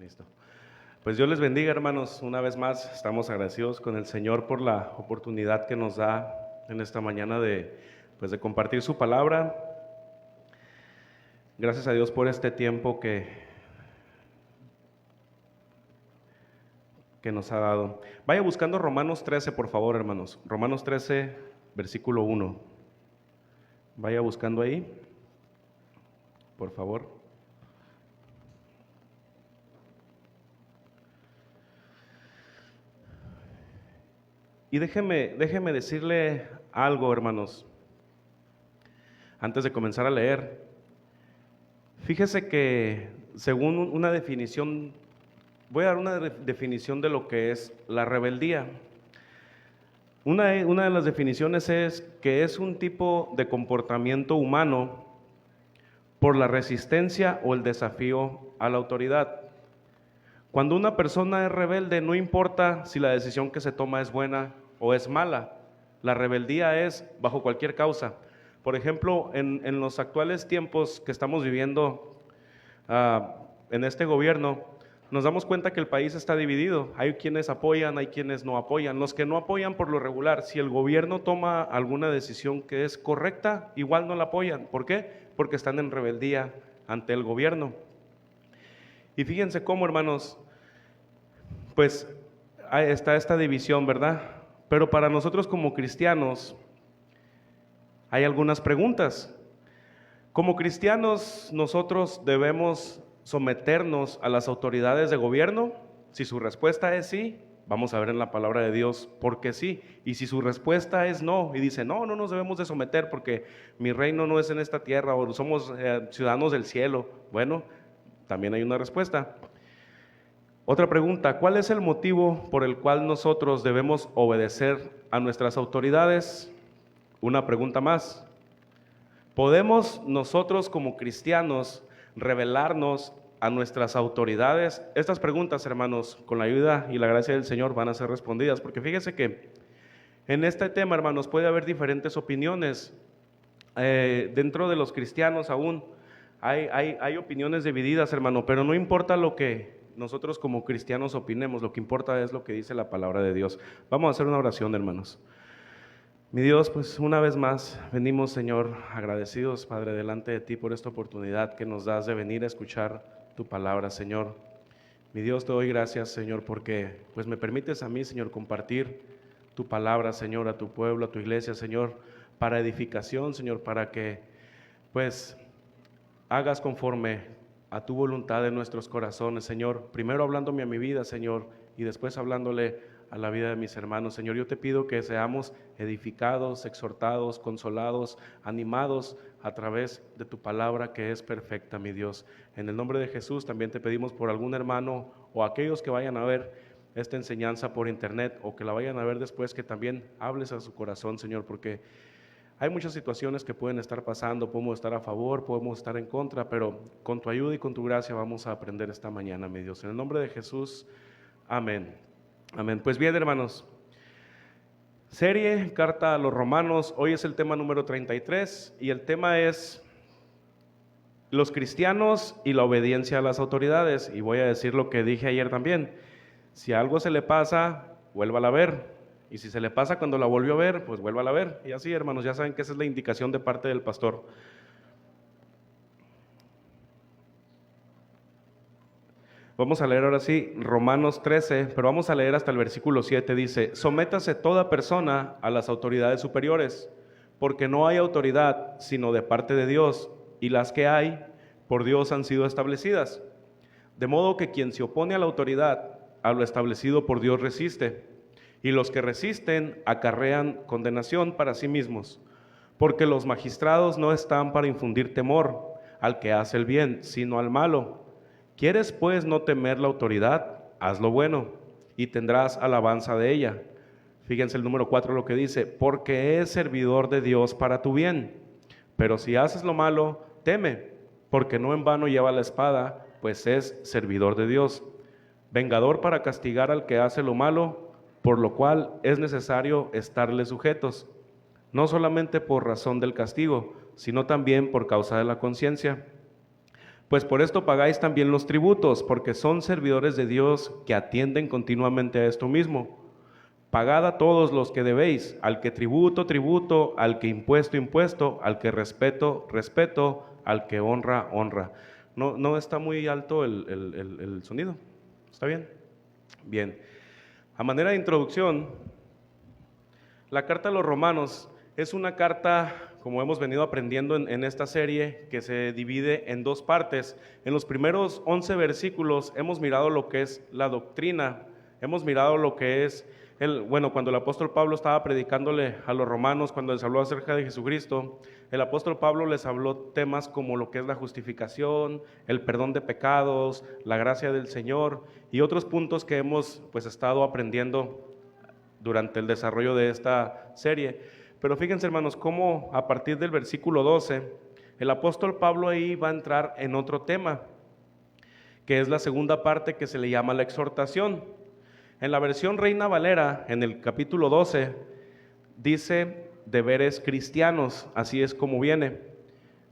Listo. Pues Dios les bendiga, hermanos. Una vez más estamos agradecidos con el Señor por la oportunidad que nos da en esta mañana de compartir su palabra. Gracias a Dios por este tiempo que nos ha dado. Vaya buscando Romanos 13, por favor, hermanos. Romanos 13, versículo 1. Vaya buscando ahí, por favor. Y déjeme decirle algo, hermanos, antes de comenzar a leer. Fíjese que según una definición, voy a dar una definición de lo que es la rebeldía. Una de las definiciones es que es un tipo de comportamiento humano por la resistencia o el desafío a la autoridad. Cuando una persona es rebelde, no importa si la decisión que se toma es buena o es mala. La rebeldía es bajo cualquier causa. Por ejemplo, en los actuales tiempos que estamos viviendo en este gobierno, nos damos cuenta que el país está dividido. Hay quienes apoyan, hay quienes no apoyan. Los que no apoyan, por lo regular, si el gobierno toma alguna decisión que es correcta, igual no la apoyan. ¿Por qué? Porque están en rebeldía ante el gobierno. Y fíjense cómo, hermanos, pues está esta división, ¿verdad? Pero para nosotros como cristianos hay algunas preguntas. Como cristianos, nosotros debemos someternos a las autoridades de gobierno. Si su respuesta es sí, vamos a ver en la palabra de Dios por qué sí. Y si su respuesta es no, y dice, no nos debemos de someter porque mi reino no es en esta tierra, o somos ciudadanos del cielo. Bueno, también hay una respuesta. Otra pregunta, ¿cuál es el motivo por el cual nosotros debemos obedecer a nuestras autoridades? Una pregunta más. ¿Podemos nosotros como cristianos rebelarnos a nuestras autoridades? Estas preguntas, hermanos, con la ayuda y la gracia del Señor van a ser respondidas, porque fíjense que en este tema, hermanos, puede haber diferentes opiniones. Dentro de los cristianos aún hay opiniones divididas, hermano, pero no importa lo que nosotros como cristianos opinemos, lo que importa es lo que dice la palabra de Dios. Vamos a hacer una oración, hermanos. Mi Dios, pues una vez más venimos, Señor, agradecidos, Padre, delante de ti por esta oportunidad que nos das de venir a escuchar tu palabra, Señor. Mi Dios, te doy gracias, Señor, porque pues me permites a mí, Señor, compartir tu palabra, Señor, a tu pueblo, a tu iglesia, Señor, para edificación, Señor, para que pues hagas conforme a tu voluntad en nuestros corazones, Señor. Primero hablándome a mi vida, Señor, y después hablándole a la vida de mis hermanos. Señor, yo te pido que seamos edificados, exhortados, consolados, animados a través de tu palabra que es perfecta, mi Dios. En el nombre de Jesús también te pedimos por algún hermano o aquellos que vayan a ver esta enseñanza por internet o que la vayan a ver después, que también hables a su corazón, Señor, porque hay muchas situaciones que pueden estar pasando, podemos estar a favor, podemos estar en contra, pero con tu ayuda y con tu gracia vamos a aprender esta mañana, mi Dios. En el nombre de Jesús, amén. Amén. Pues bien, hermanos, serie Carta a los Romanos, hoy es el tema número 33 y el tema es los cristianos y la obediencia a las autoridades. Y voy a decir lo que dije ayer también, si algo se le pasa, vuélvala a ver. Y si se le pasa cuando la volvió a ver, pues vuélvala a ver. Y así, hermanos, ya saben que esa es la indicación de parte del pastor. Vamos a leer ahora sí Romanos 13, pero vamos a leer hasta el versículo 7. Dice, sométase toda persona a las autoridades superiores, porque no hay autoridad sino de parte de Dios, y las que hay, por Dios han sido establecidas. De modo que quien se opone a la autoridad, a lo establecido por Dios resiste. Y los que resisten acarrean condenación para sí mismos, porque los magistrados no están para infundir temor al que hace el bien, sino al malo. ¿Quieres pues no temer la autoridad? Haz lo bueno, y tendrás alabanza de ella. Fíjense el número 4 lo que dice, porque es servidor de Dios para tu bien. Pero si haces lo malo, teme, porque no en vano lleva la espada, pues es servidor de Dios, vengador para castigar al que hace lo malo, por lo cual es necesario estarle sujetos, no solamente por razón del castigo, sino también por causa de la conciencia. Pues por esto pagáis también los tributos, porque son servidores de Dios que atienden continuamente a esto mismo. Pagad a todos los que debéis, al que tributo, tributo, al que impuesto, impuesto, al que respeto, respeto, al que honra, honra. No está muy alto el sonido. ¿Está bien? Bien. A manera de introducción, la carta a los Romanos es una carta, como hemos venido aprendiendo en esta serie, que se divide en dos partes. En los primeros 11 versículos hemos mirado lo que es la doctrina, hemos mirado lo que es cuando el apóstol Pablo estaba predicándole a los romanos, cuando les habló acerca de Jesucristo, el apóstol Pablo les habló temas como lo que es la justificación, el perdón de pecados, la gracia del Señor y otros puntos que hemos estado aprendiendo durante el desarrollo de esta serie. Pero fíjense, hermanos, cómo a partir del versículo 12, el apóstol Pablo ahí va a entrar en otro tema, que es la segunda parte que se le llama la exhortación. En la versión Reina Valera, en el capítulo 12, dice deberes cristianos, así es como viene.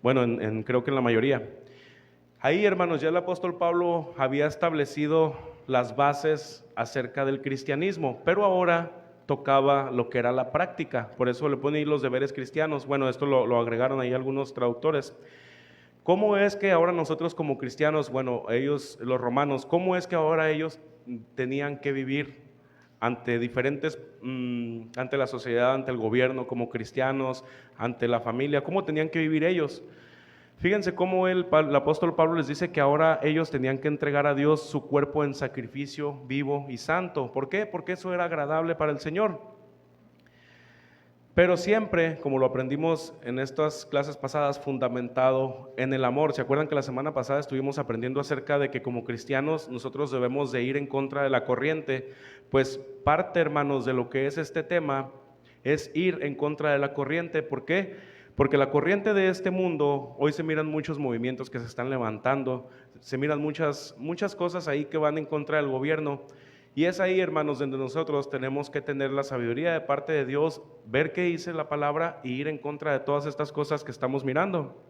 Bueno, creo que en la mayoría. Ahí, hermanos, ya el apóstol Pablo había establecido las bases acerca del cristianismo, pero ahora tocaba lo que era la práctica, por eso le ponen ahí los deberes cristianos. Bueno, esto lo agregaron ahí algunos traductores. ¿Cómo es que ahora nosotros como cristianos, ellos, los romanos, cómo es que ahora ellos tenían que vivir ante ante la sociedad, ante el gobierno, como cristianos, ante la familia, cómo tenían que vivir ellos? Fíjense cómo el apóstol Pablo les dice que ahora ellos tenían que entregar a Dios su cuerpo en sacrificio vivo y santo. ¿Por qué? Porque eso era agradable para el Señor. Pero siempre, como lo aprendimos en estas clases pasadas, fundamentado en el amor. ¿Se acuerdan que la semana pasada estuvimos aprendiendo acerca de que como cristianos nosotros debemos de ir en contra de la corriente? Pues parte, hermanos, de lo que es este tema es ir en contra de la corriente. ¿Por qué? Porque la corriente de este mundo, hoy se miran muchos movimientos que se están levantando, se miran muchas cosas ahí que van en contra del gobierno. Y es ahí, hermanos, donde nosotros tenemos que tener la sabiduría de parte de Dios, ver qué dice la palabra y ir en contra de todas estas cosas que estamos mirando.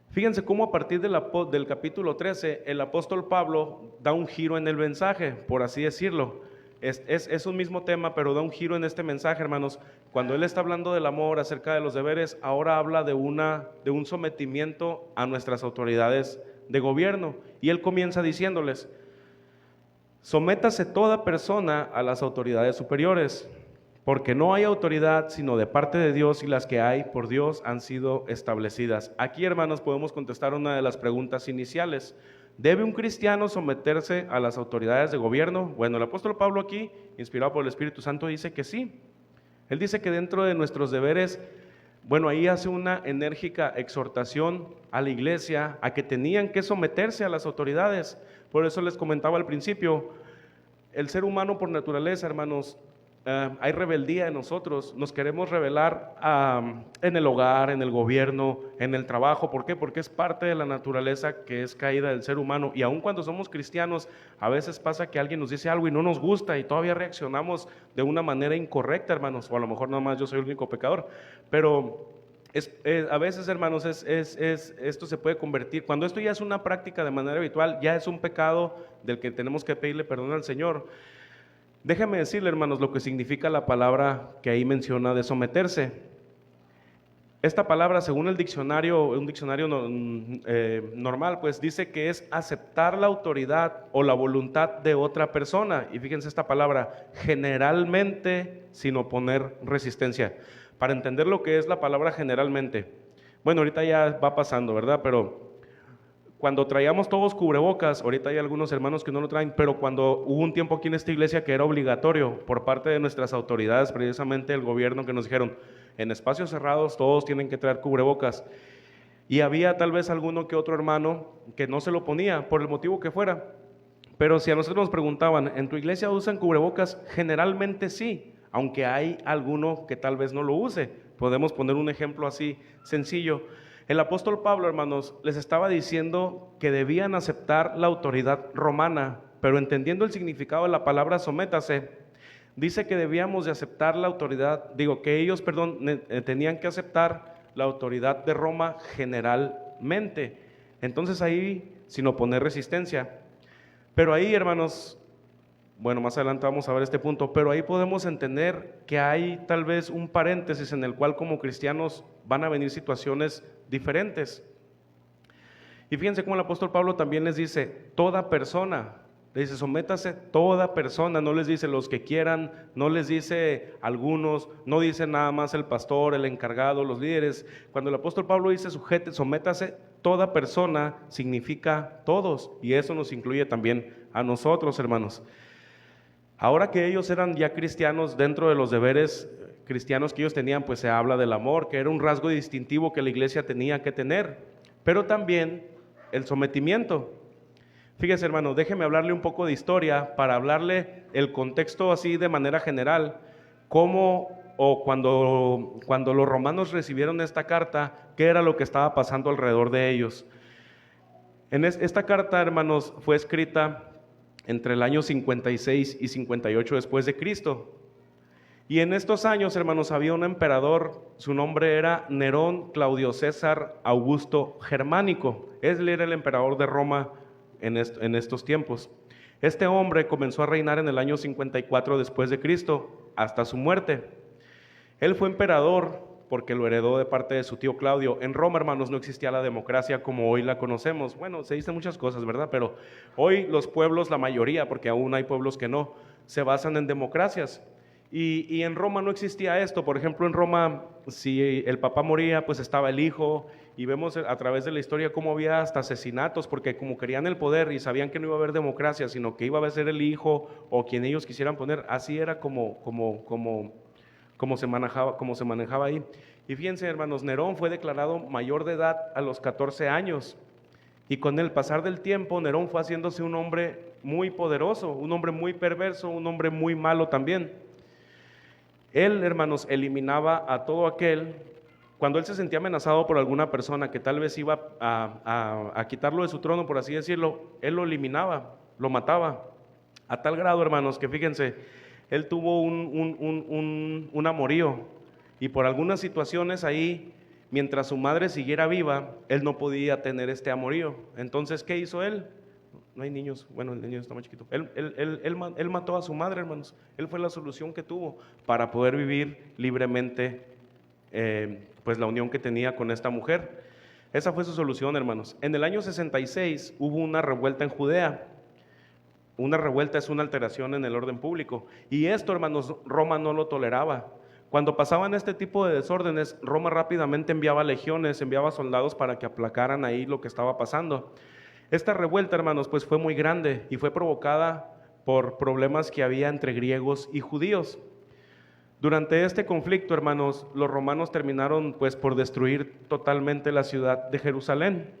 Fíjense cómo a partir del capítulo 13, el apóstol Pablo da un giro en el mensaje, por así decirlo. Es un mismo tema, pero da un giro en este mensaje, hermanos. Cuando él está hablando del amor, acerca de los deberes, ahora habla de un sometimiento a nuestras autoridades de gobierno. Y él comienza diciéndoles: sométase toda persona a las autoridades superiores, porque no hay autoridad sino de parte de Dios, y las que hay por Dios han sido establecidas. Aquí, hermanos, podemos contestar una de las preguntas iniciales. ¿Debe un cristiano someterse a las autoridades de gobierno? Bueno, el apóstol Pablo aquí, inspirado por el Espíritu Santo, dice que sí. Él dice que dentro de nuestros deberes, ahí hace una enérgica exhortación a la iglesia a que tenían que someterse a las autoridades. Por eso les comentaba al principio, el ser humano por naturaleza, hermanos, hay rebeldía en nosotros, nos queremos rebelar en el hogar, en el gobierno, en el trabajo. ¿Por qué? Porque es parte de la naturaleza que es caída del ser humano, y aun cuando somos cristianos, a veces pasa que alguien nos dice algo y no nos gusta y todavía reaccionamos de una manera incorrecta, hermanos, o a lo mejor nada más yo soy el único pecador, pero a veces, hermanos, esto se puede convertir, cuando esto ya es una práctica de manera habitual, ya es un pecado del que tenemos que pedirle perdón al Señor. Déjame decirle, hermanos, lo que significa la palabra que ahí menciona de someterse. Esta palabra, según un diccionario normal, pues dice que es aceptar la autoridad o la voluntad de otra persona. Y fíjense esta palabra, generalmente sin oponer resistencia. Para entender lo que es la palabra generalmente, ahorita ya va pasando, ¿verdad? Pero cuando traíamos todos cubrebocas, ahorita hay algunos hermanos que no lo traen, pero cuando hubo un tiempo aquí en esta iglesia que era obligatorio por parte de nuestras autoridades, precisamente el gobierno, que nos dijeron, en espacios cerrados todos tienen que traer cubrebocas. Y había tal vez alguno que otro hermano que no se lo ponía, por el motivo que fuera. Pero si a nosotros nos preguntaban, ¿en tu iglesia usan cubrebocas? Generalmente sí, aunque hay alguno que tal vez no lo use. Podemos poner un ejemplo así sencillo. El apóstol Pablo, hermanos, les estaba diciendo que debían aceptar la autoridad romana, pero entendiendo el significado de la palabra sométase, dice que debíamos de aceptar la autoridad, tenían que aceptar la autoridad de Roma generalmente. Entonces ahí, sin oponer resistencia. Pero ahí, hermanos, bueno, más adelante vamos a ver este punto, pero ahí podemos entender que hay tal vez un paréntesis en el cual como cristianos van a venir situaciones diferentes. Y fíjense cómo el apóstol Pablo también les dice, toda persona, le dice, sométase toda persona, no les dice los que quieran, no les dice algunos, no dice nada más el pastor, el encargado, los líderes. Cuando el apóstol Pablo dice sujete, sométase toda persona, significa todos, y eso nos incluye también a nosotros, hermanos. Ahora que ellos eran ya cristianos, dentro de los deberes cristianos que ellos tenían, pues se habla del amor, que era un rasgo distintivo que la iglesia tenía que tener, pero también el sometimiento. Fíjese, hermano, déjeme hablarle un poco de historia para hablarle el contexto así de manera general, cómo o cuando los romanos recibieron esta carta, qué era lo que estaba pasando alrededor de ellos. Esta carta, hermanos, fue escrita entre el año 56 y 58 después de Cristo. Y en estos años, hermanos, había un emperador, su nombre era Nerón Claudio César Augusto Germánico. Él era el emperador de Roma en estos tiempos. Este hombre comenzó a reinar en el año 54 después de Cristo hasta su muerte. Él fue emperador porque lo heredó de parte de su tío Claudio. En Roma, hermanos, no existía la democracia como hoy la conocemos. Bueno, se dicen muchas cosas, ¿verdad? Pero hoy los pueblos, la mayoría, porque aún hay pueblos que no, se basan en democracias. Y en Roma no existía esto. Por ejemplo, en Roma, si el papá moría, pues estaba el hijo, y vemos a través de la historia cómo había hasta asesinatos, porque como querían el poder y sabían que no iba a haber democracia, sino que iba a ser el hijo o quien ellos quisieran poner, así era como se manejaba ahí. Y fíjense, hermanos, Nerón fue declarado mayor de edad a los 14 años, y con el pasar del tiempo, Nerón fue haciéndose un hombre muy poderoso, un hombre muy perverso, un hombre muy malo también. Él, hermanos, eliminaba a todo aquel, cuando él se sentía amenazado por alguna persona que tal vez iba a quitarlo de su trono, por así decirlo, él lo eliminaba, lo mataba, a tal grado, hermanos, que fíjense, él tuvo un amorío, y por algunas situaciones ahí, mientras su madre siguiera viva, él no podía tener este amorío. Entonces, ¿qué hizo él? No hay niños, bueno, el niño está más chiquito. Él mató a su madre, hermanos. Él fue la solución que tuvo para poder vivir libremente, pues la unión que tenía con esta mujer. Esa fue su solución, hermanos. En el año 66 hubo una revuelta en Judea. Una revuelta es una alteración en el orden público. Y esto, hermanos, Roma no lo toleraba. Cuando pasaban este tipo de desórdenes, Roma rápidamente enviaba legiones, enviaba soldados para que aplacaran ahí lo que estaba pasando. Esta revuelta, hermanos, pues fue muy grande y fue provocada por problemas que había entre griegos y judíos. Durante este conflicto, hermanos, los romanos terminaron pues por destruir totalmente la ciudad de Jerusalén.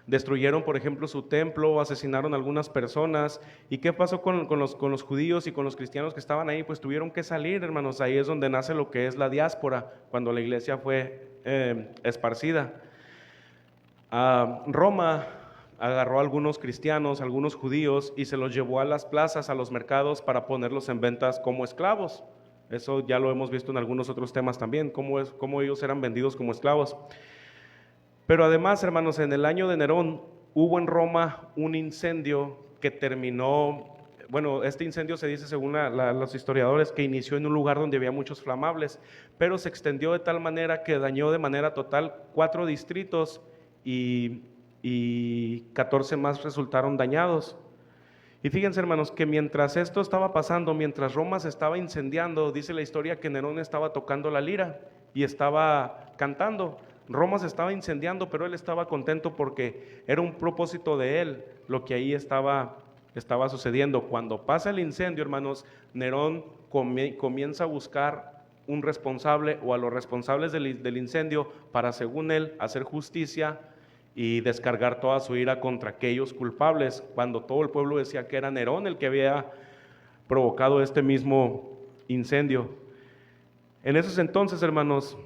Destruyeron, por ejemplo, su templo, asesinaron a algunas personas. ¿Y qué pasó con los judíos y con los cristianos que estaban ahí? Pues tuvieron que salir, hermanos. Ahí es donde nace lo que es la diáspora, cuando la iglesia fue esparcida. Roma agarró a algunos cristianos, algunos judíos, y se los llevó a las plazas, a los mercados, para ponerlos en ventas como esclavos. Eso ya lo hemos visto en algunos otros temas también, cómo ellos eran vendidos como esclavos. Pero además, hermanos, en el año de Nerón hubo en Roma un incendio que terminó, bueno, este incendio se dice según los historiadores que inició en un lugar donde había muchos flamables, pero se extendió de tal manera que dañó de manera total 4 distritos y 14 más resultaron dañados. Y fíjense, hermanos, que mientras esto estaba pasando, mientras Roma se estaba incendiando, dice la historia que Nerón estaba tocando la lira y estaba cantando. Roma se estaba incendiando, pero él estaba contento porque era un propósito de él lo que ahí estaba sucediendo. Cuando pasa el incendio, hermanos, Nerón comienza a buscar un responsable o a los responsables del incendio para, según él, hacer justicia y descargar toda su ira contra aquellos culpables, cuando todo el pueblo decía que era Nerón el que había provocado este mismo incendio. En esos entonces, hermanos,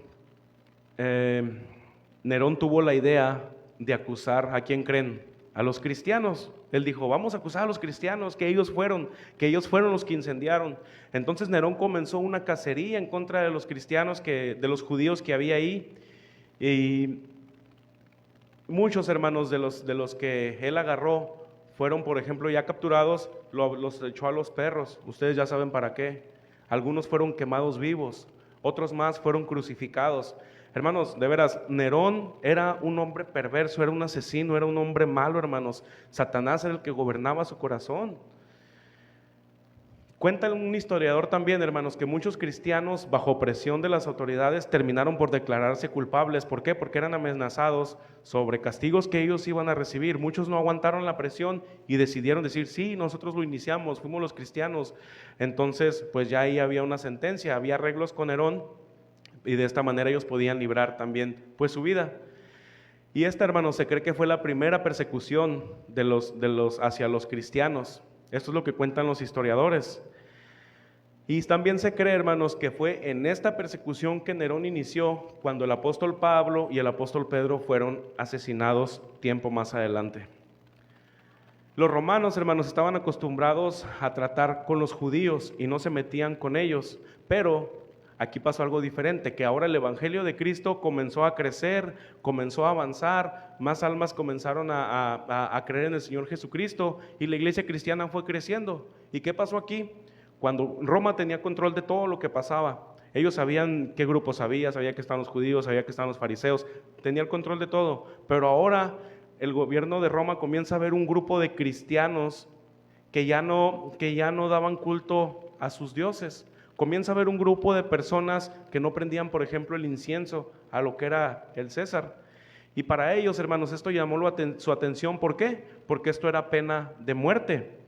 Nerón tuvo la idea de acusar, ¿a quién creen? A los cristianos. Él dijo, vamos a acusar a los cristianos, que ellos fueron los que incendiaron. Entonces Nerón comenzó una cacería en contra de los cristianos, de los judíos que había ahí, y Muchos hermanos de los que él agarró fueron, por ejemplo, ya capturados, los echó a los perros. Ustedes ya saben para qué. Algunos fueron quemados vivos, otros más fueron crucificados. Hermanos, de veras, Nerón era un hombre perverso, era un asesino, era un hombre malo, hermanos. Satanás era el que gobernaba su corazón. Cuenta un historiador también, hermanos, que muchos cristianos bajo presión de las autoridades terminaron por declararse culpables. ¿Por qué? Porque eran amenazados sobre castigos que ellos iban a recibir. Muchos no aguantaron la presión y decidieron decir, sí, nosotros lo iniciamos, fuimos los cristianos. Entonces, pues ya ahí había una sentencia, había arreglos con Nerón y de esta manera ellos podían librar también pues su vida. Y esta, hermanos, se cree que fue la primera persecución hacia los cristianos. Esto es lo que cuentan los historiadores. Y también se cree, hermanos, que fue en esta persecución que Nerón inició cuando el apóstol Pablo y el apóstol Pedro fueron asesinados tiempo más adelante. Los romanos, hermanos, estaban acostumbrados a tratar con los judíos y no se metían con ellos, pero aquí pasó algo diferente, que ahora el evangelio de Cristo comenzó a crecer, comenzó a avanzar, más almas comenzaron a creer en el Señor Jesucristo y la iglesia cristiana fue creciendo. ¿Y qué pasó aquí? Cuando Roma tenía control de todo lo que pasaba, ellos sabían qué grupos había, sabía que estaban los judíos, sabía que estaban los fariseos, tenía el control de todo, pero ahora el gobierno de Roma comienza a ver un grupo de cristianos que ya no daban culto a sus dioses. Comienza a haber un grupo de personas que no prendían, por ejemplo, el incienso a lo que era el César. Y para ellos, hermanos, esto llamó su atención. ¿Por qué? Porque esto era pena de muerte.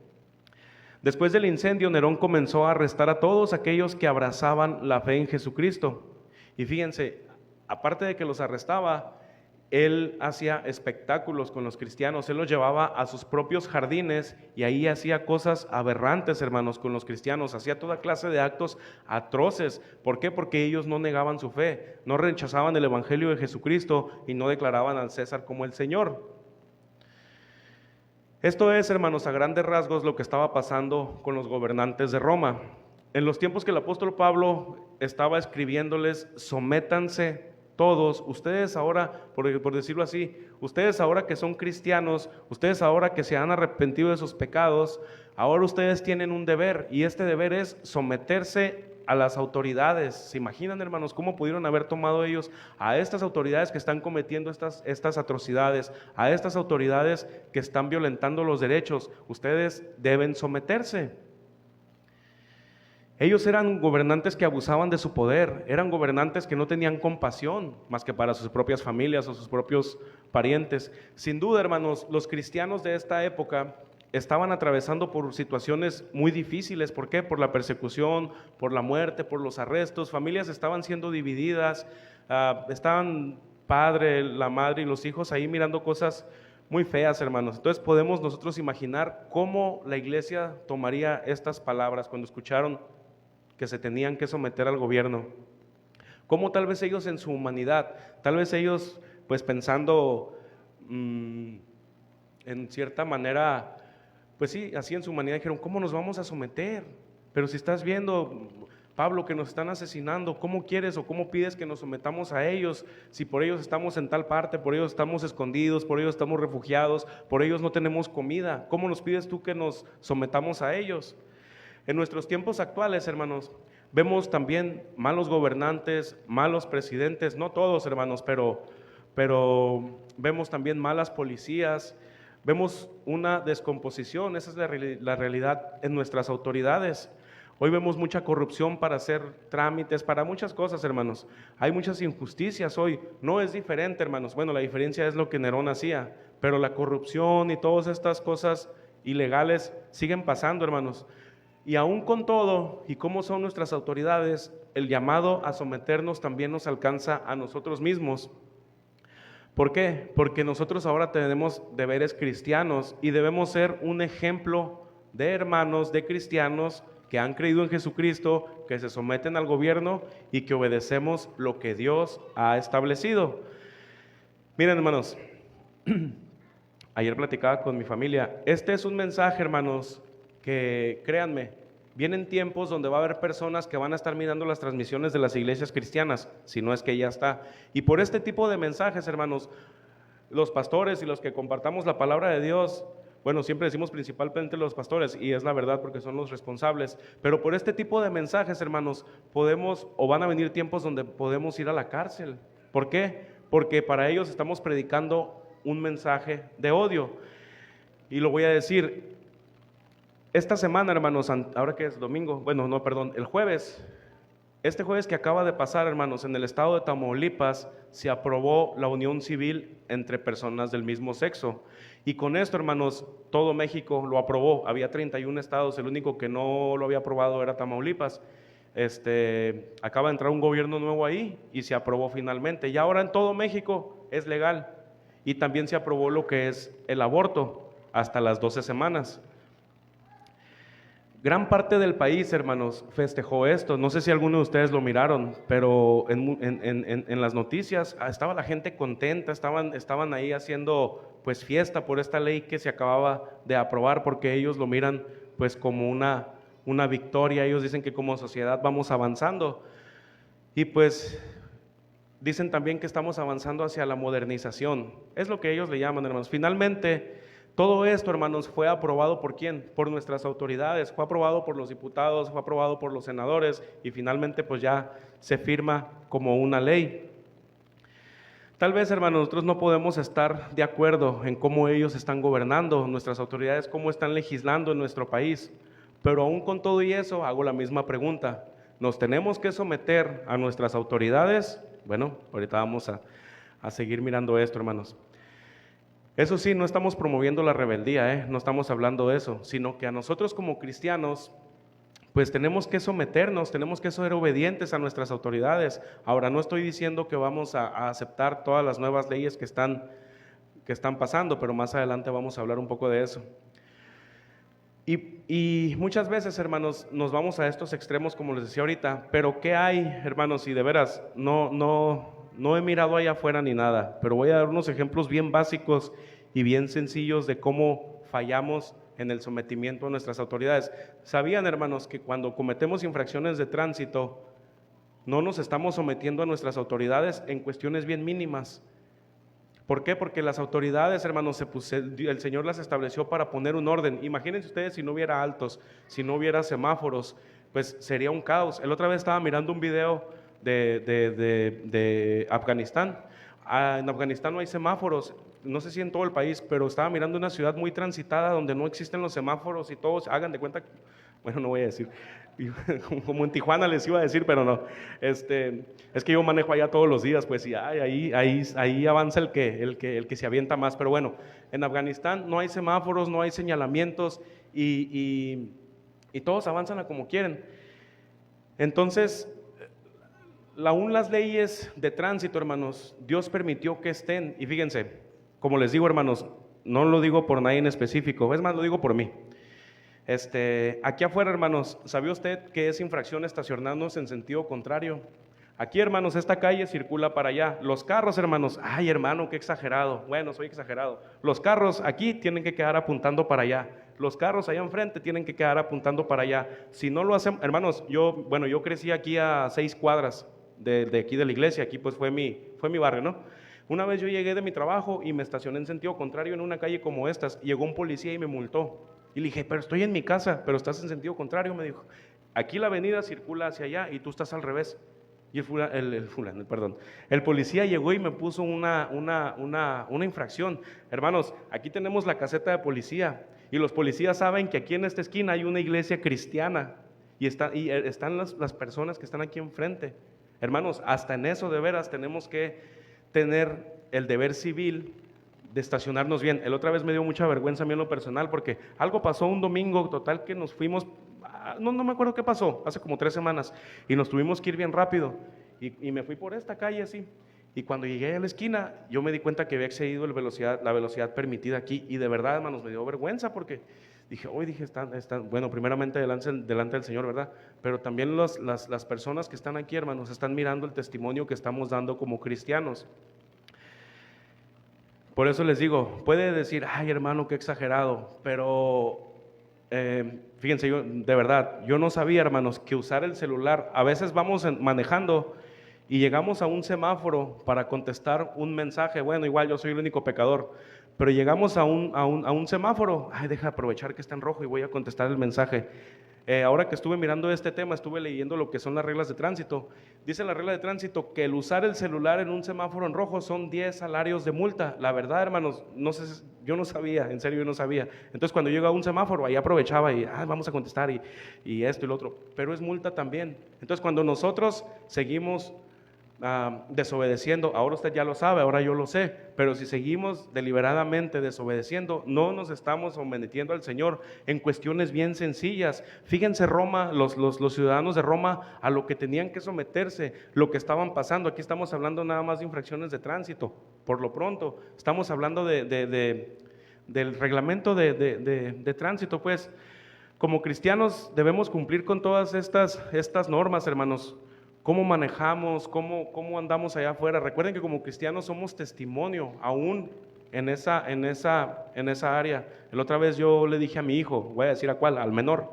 Después del incendio, Nerón comenzó a arrestar a todos aquellos que abrazaban la fe en Jesucristo. Y fíjense, aparte de que los arrestaba, él hacía espectáculos con los cristianos, él los llevaba a sus propios jardines y ahí hacía cosas aberrantes, hermanos, con los cristianos, hacía toda clase de actos atroces. ¿Por qué? Porque ellos no negaban su fe, no rechazaban el evangelio de Jesucristo y no declaraban al César como el Señor. Esto es, hermanos, a grandes rasgos lo que estaba pasando con los gobernantes de Roma. En los tiempos que el apóstol Pablo estaba escribiéndoles, sométanse todos, ustedes ahora, por decirlo así, ustedes ahora que son cristianos, ustedes ahora que se han arrepentido de sus pecados, ahora ustedes tienen un deber y este deber es someterse a las autoridades. ¿Se imaginan, hermanos, cómo pudieron haber tomado ellos a estas autoridades que están cometiendo estas atrocidades, a estas autoridades que están violentando los derechos? Ustedes deben someterse. Ellos eran gobernantes que abusaban de su poder, eran gobernantes que no tenían compasión más que para sus propias familias o sus propios parientes. Sin duda, hermanos, los cristianos de esta época estaban atravesando por situaciones muy difíciles. ¿Por qué? Por la persecución, por la muerte, por los arrestos. Familias estaban siendo divididas, estaban padre, la madre y los hijos ahí mirando cosas muy feas, hermanos. Entonces podemos nosotros imaginar cómo la iglesia tomaría estas palabras cuando escucharon que se tenían que someter al gobierno. Cómo tal vez ellos en su humanidad, tal vez ellos pues pensando en cierta manera, pues sí, así en su humanidad dijeron, ¿cómo nos vamos a someter? Pero si estás viendo, Pablo, que nos están asesinando, ¿cómo quieres o cómo pides que nos sometamos a ellos? Si por ellos estamos en tal parte, por ellos estamos escondidos, por ellos estamos refugiados, por ellos no tenemos comida, ¿cómo nos pides tú que nos sometamos a ellos? En nuestros tiempos actuales, hermanos, vemos también malos gobernantes, malos presidentes, no todos, hermanos, pero vemos también malas policías, vemos una descomposición. Esa es la realidad en nuestras autoridades. Hoy vemos mucha corrupción para hacer trámites, para muchas cosas, hermanos. Hay muchas injusticias hoy, no es diferente, hermanos. Bueno, la diferencia es lo que Nerón hacía, pero la corrupción y todas estas cosas ilegales siguen pasando, hermanos. Y aún con todo, y cómo son nuestras autoridades, el llamado a someternos también nos alcanza a nosotros mismos. ¿Por qué? Porque nosotros ahora tenemos deberes cristianos y debemos ser un ejemplo de hermanos, de cristianos que han creído en Jesucristo, que se someten al gobierno y que obedecemos lo que Dios ha establecido. Miren, hermanos, ayer platicaba con mi familia. Este es un mensaje, hermanos, que créanme, vienen tiempos donde va a haber personas que van a estar mirando las transmisiones de las iglesias cristianas, si no es que ya está. Y por este tipo de mensajes, hermanos, los pastores y los que compartamos la palabra de Dios, bueno, siempre decimos principalmente los pastores, y es la verdad porque son los responsables, pero por este tipo de mensajes, hermanos, podemos o van a venir tiempos donde podemos ir a la cárcel. ¿Por qué? Porque para ellos estamos predicando un mensaje de odio. Y lo voy a decir, esta semana, hermanos, ahora que es domingo, bueno, no, perdón, el jueves, este jueves que acaba de pasar, hermanos, en el estado de Tamaulipas se aprobó la unión civil entre personas del mismo sexo. Y con esto, hermanos, todo México lo aprobó. Había 31 estados, el único que no lo había aprobado era Tamaulipas. Acaba de entrar un gobierno nuevo ahí y se aprobó finalmente. Y ahora en todo México es legal. Y también se aprobó lo que es el aborto hasta las 12 semanas. Gran parte del país, hermanos, festejó esto. No sé si alguno de ustedes lo miraron, pero en las noticias estaba la gente contenta, estaban ahí haciendo pues fiesta por esta ley que se acababa de aprobar, porque ellos lo miran pues como una victoria. Ellos dicen que como sociedad vamos avanzando, y pues dicen también que estamos avanzando hacia la modernización. Es lo que ellos le llaman, hermanos. Finalmente, todo esto, hermanos, fue aprobado ¿por quién? Por nuestras autoridades, fue aprobado por los diputados, fue aprobado por los senadores, y finalmente pues ya se firma como una ley. Tal vez, hermanos, nosotros no podemos estar de acuerdo en cómo ellos están gobernando, nuestras autoridades, cómo están legislando en nuestro país, pero aún con todo y eso hago la misma pregunta: ¿nos tenemos que someter a nuestras autoridades? Bueno, ahorita vamos a seguir mirando esto, hermanos. Eso sí, no estamos promoviendo la rebeldía, no estamos hablando de eso, sino que a nosotros como cristianos pues tenemos que someternos, tenemos que ser obedientes a nuestras autoridades. Ahora, no estoy diciendo que vamos a aceptar todas las nuevas leyes que están pasando, pero más adelante vamos a hablar un poco de eso. Y muchas veces, hermanos, nos vamos a estos extremos, como les decía ahorita, pero ¿qué hay, hermanos? Y de veras, no he mirado allá afuera ni nada, pero voy a dar unos ejemplos bien básicos y bien sencillos de cómo fallamos en el sometimiento a nuestras autoridades. ¿Sabían, hermanos, que cuando cometemos infracciones de tránsito no nos estamos sometiendo a nuestras autoridades en cuestiones bien mínimas? ¿Por qué? Porque las autoridades, hermanos, el Señor las estableció para poner un orden. Imagínense ustedes si no hubiera altos, si no hubiera semáforos, pues sería un caos. El otra vez estaba mirando un video de Afganistán. En Afganistán no hay semáforos, no sé si en todo el país, pero estaba mirando una ciudad muy transitada donde no existen los semáforos y todos hagan de cuenta, bueno, no voy a decir, como en Tijuana les iba a decir, pero no, es que yo manejo allá todos los días, pues, y ahí avanza el que se avienta más. Pero bueno, en Afganistán no hay semáforos, no hay señalamientos, y todos avanzan a como quieren. Entonces, aún las leyes de tránsito, hermanos, Dios permitió que estén. Y fíjense, como les digo, hermanos, no lo digo por nadie en específico, es más, lo digo por mí. Aquí afuera, hermanos, ¿sabía usted que es infracción estacionarnos en sentido contrario? Aquí, hermanos, esta calle circula para allá. Los carros, hermanos, ay, hermano, qué exagerado. Bueno, soy exagerado. Los carros aquí tienen que quedar apuntando para allá. Los carros allá enfrente tienen que quedar apuntando para allá. Si no lo hacen, hermanos, yo crecí aquí a 6 cuadras de aquí de la iglesia. Aquí pues fue mi barrio, ¿no? Una vez yo llegué de mi trabajo y me estacioné en sentido contrario en una calle como estas. Llegó un policía y me multó. Y le dije, pero estoy en mi casa, pero estás en sentido contrario. Me dijo, aquí la avenida circula hacia allá y tú estás al revés. Y el policía llegó y me puso una infracción. Hermanos, aquí tenemos la caseta de policía y los policías saben que aquí en esta esquina hay una iglesia cristiana y están las personas que están aquí enfrente. Hermanos, hasta en eso de veras tenemos que tener el deber civil de estacionarnos bien. El otra vez me dio mucha vergüenza a mí en lo personal porque algo pasó un domingo, total que nos fuimos, no me acuerdo qué pasó, hace como 3 semanas, y nos tuvimos que ir bien rápido, y me fui por esta calle así, y cuando llegué a la esquina, yo me di cuenta que había excedido la velocidad permitida aquí, y de verdad, hermanos, me dio vergüenza porque dije, bueno, primeramente delante del Señor, ¿verdad? Pero también las personas que están aquí, hermanos, están mirando el testimonio que estamos dando como cristianos. Por eso les digo, puede decir, ay, hermano, qué exagerado, pero fíjense, de verdad, yo no sabía, hermanos, que usar el celular, a veces vamos manejando y llegamos a un semáforo para contestar un mensaje. Bueno, igual yo soy el único pecador, pero llegamos a un semáforo. Ay, deja aprovechar que está en rojo y voy a contestar el mensaje. Ahora que estuve mirando este tema, estuve leyendo lo que son las reglas de tránsito. Dice la regla de tránsito que el usar el celular en un semáforo en rojo son 10 salarios de multa. La verdad, hermanos, no sé, yo no sabía, en serio yo no sabía. Entonces cuando yo iba a un semáforo, ahí aprovechaba y vamos a contestar y esto y lo otro. Pero es multa también. Entonces cuando nosotros seguimos desobedeciendo, ahora usted ya lo sabe, ahora yo lo sé, pero si seguimos deliberadamente desobedeciendo, no nos estamos sometiendo al Señor en cuestiones bien sencillas. Fíjense Roma, los ciudadanos de Roma, a lo que tenían que someterse, lo que estaban pasando. Aquí estamos hablando nada más de infracciones de tránsito, por lo pronto, estamos hablando del reglamento de tránsito. Pues como cristianos debemos cumplir con todas estas normas, hermanos. ¿Cómo manejamos? ¿Cómo andamos allá afuera? Recuerden que como cristianos somos testimonio aún en esa área. La otra vez yo le dije a mi hijo, voy a decir a cuál, al menor,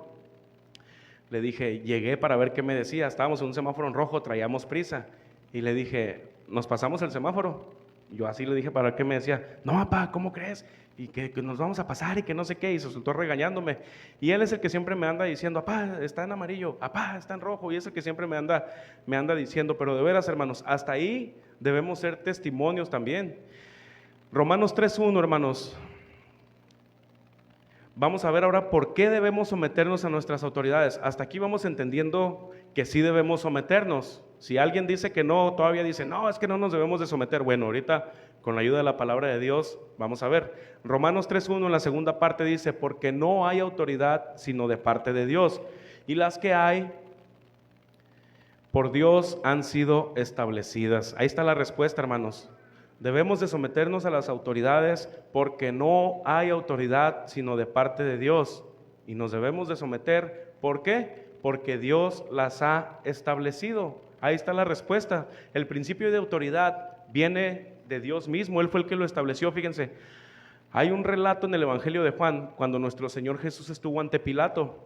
le dije, llegué para ver qué me decía. Estábamos en un semáforo en rojo, traíamos prisa y le dije, ¿nos pasamos el semáforo? Yo así le dije para ver qué me decía. No, papá, ¿cómo crees? Y que nos vamos a pasar y que no sé qué, y se soltó regañándome. Y él es el que siempre me anda diciendo, papá, está en amarillo, papá, está en rojo, y es el que siempre me anda diciendo. Pero de veras, hermanos, hasta ahí debemos ser testimonios también. Romanos 3:1, hermanos. Vamos a ver ahora por qué debemos someternos a nuestras autoridades. Hasta aquí vamos entendiendo que sí debemos someternos. Si alguien dice que no, todavía dice, no, es que no nos debemos de someter. Bueno, ahorita con la ayuda de la palabra de Dios, vamos a ver. Romanos 3:1 en la segunda parte dice, porque no hay autoridad sino de parte de Dios. Y las que hay por Dios han sido establecidas. Ahí está la respuesta, hermanos. Debemos de someternos a las autoridades porque no hay autoridad sino de parte de Dios. Y nos debemos de someter, ¿por qué? Porque Dios las ha establecido. Ahí está la respuesta. El principio de autoridad viene de Dios mismo, Él fue el que lo estableció. Fíjense, hay un relato en el Evangelio de Juan, cuando nuestro Señor Jesús estuvo ante Pilato.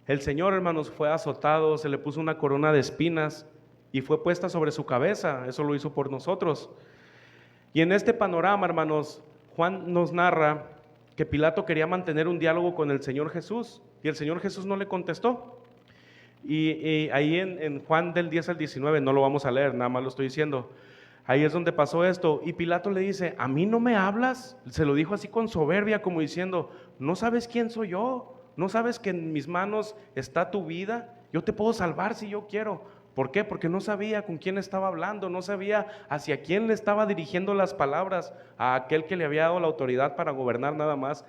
El Señor, hermanos, fue azotado, se le puso una corona de espinas y fue puesta sobre su cabeza. Eso lo hizo por nosotros. Y en este panorama, hermanos, Juan nos narra que Pilato quería mantener un diálogo con el Señor Jesús y el Señor Jesús no le contestó. Y ahí en Juan del 10 al 19, no lo vamos a leer, nada más lo estoy diciendo. Ahí es donde pasó esto. Y Pilato le dice, ¿a mí no me hablas? Se lo dijo así con soberbia, como diciendo, ¿no sabes quién soy yo? ¿No sabes que en mis manos está tu vida? Yo te puedo salvar si yo quiero. ¿Por qué? Porque no sabía con quién estaba hablando, no sabía hacia quién le estaba dirigiendo las palabras, a aquel que le había dado la autoridad para gobernar nada más.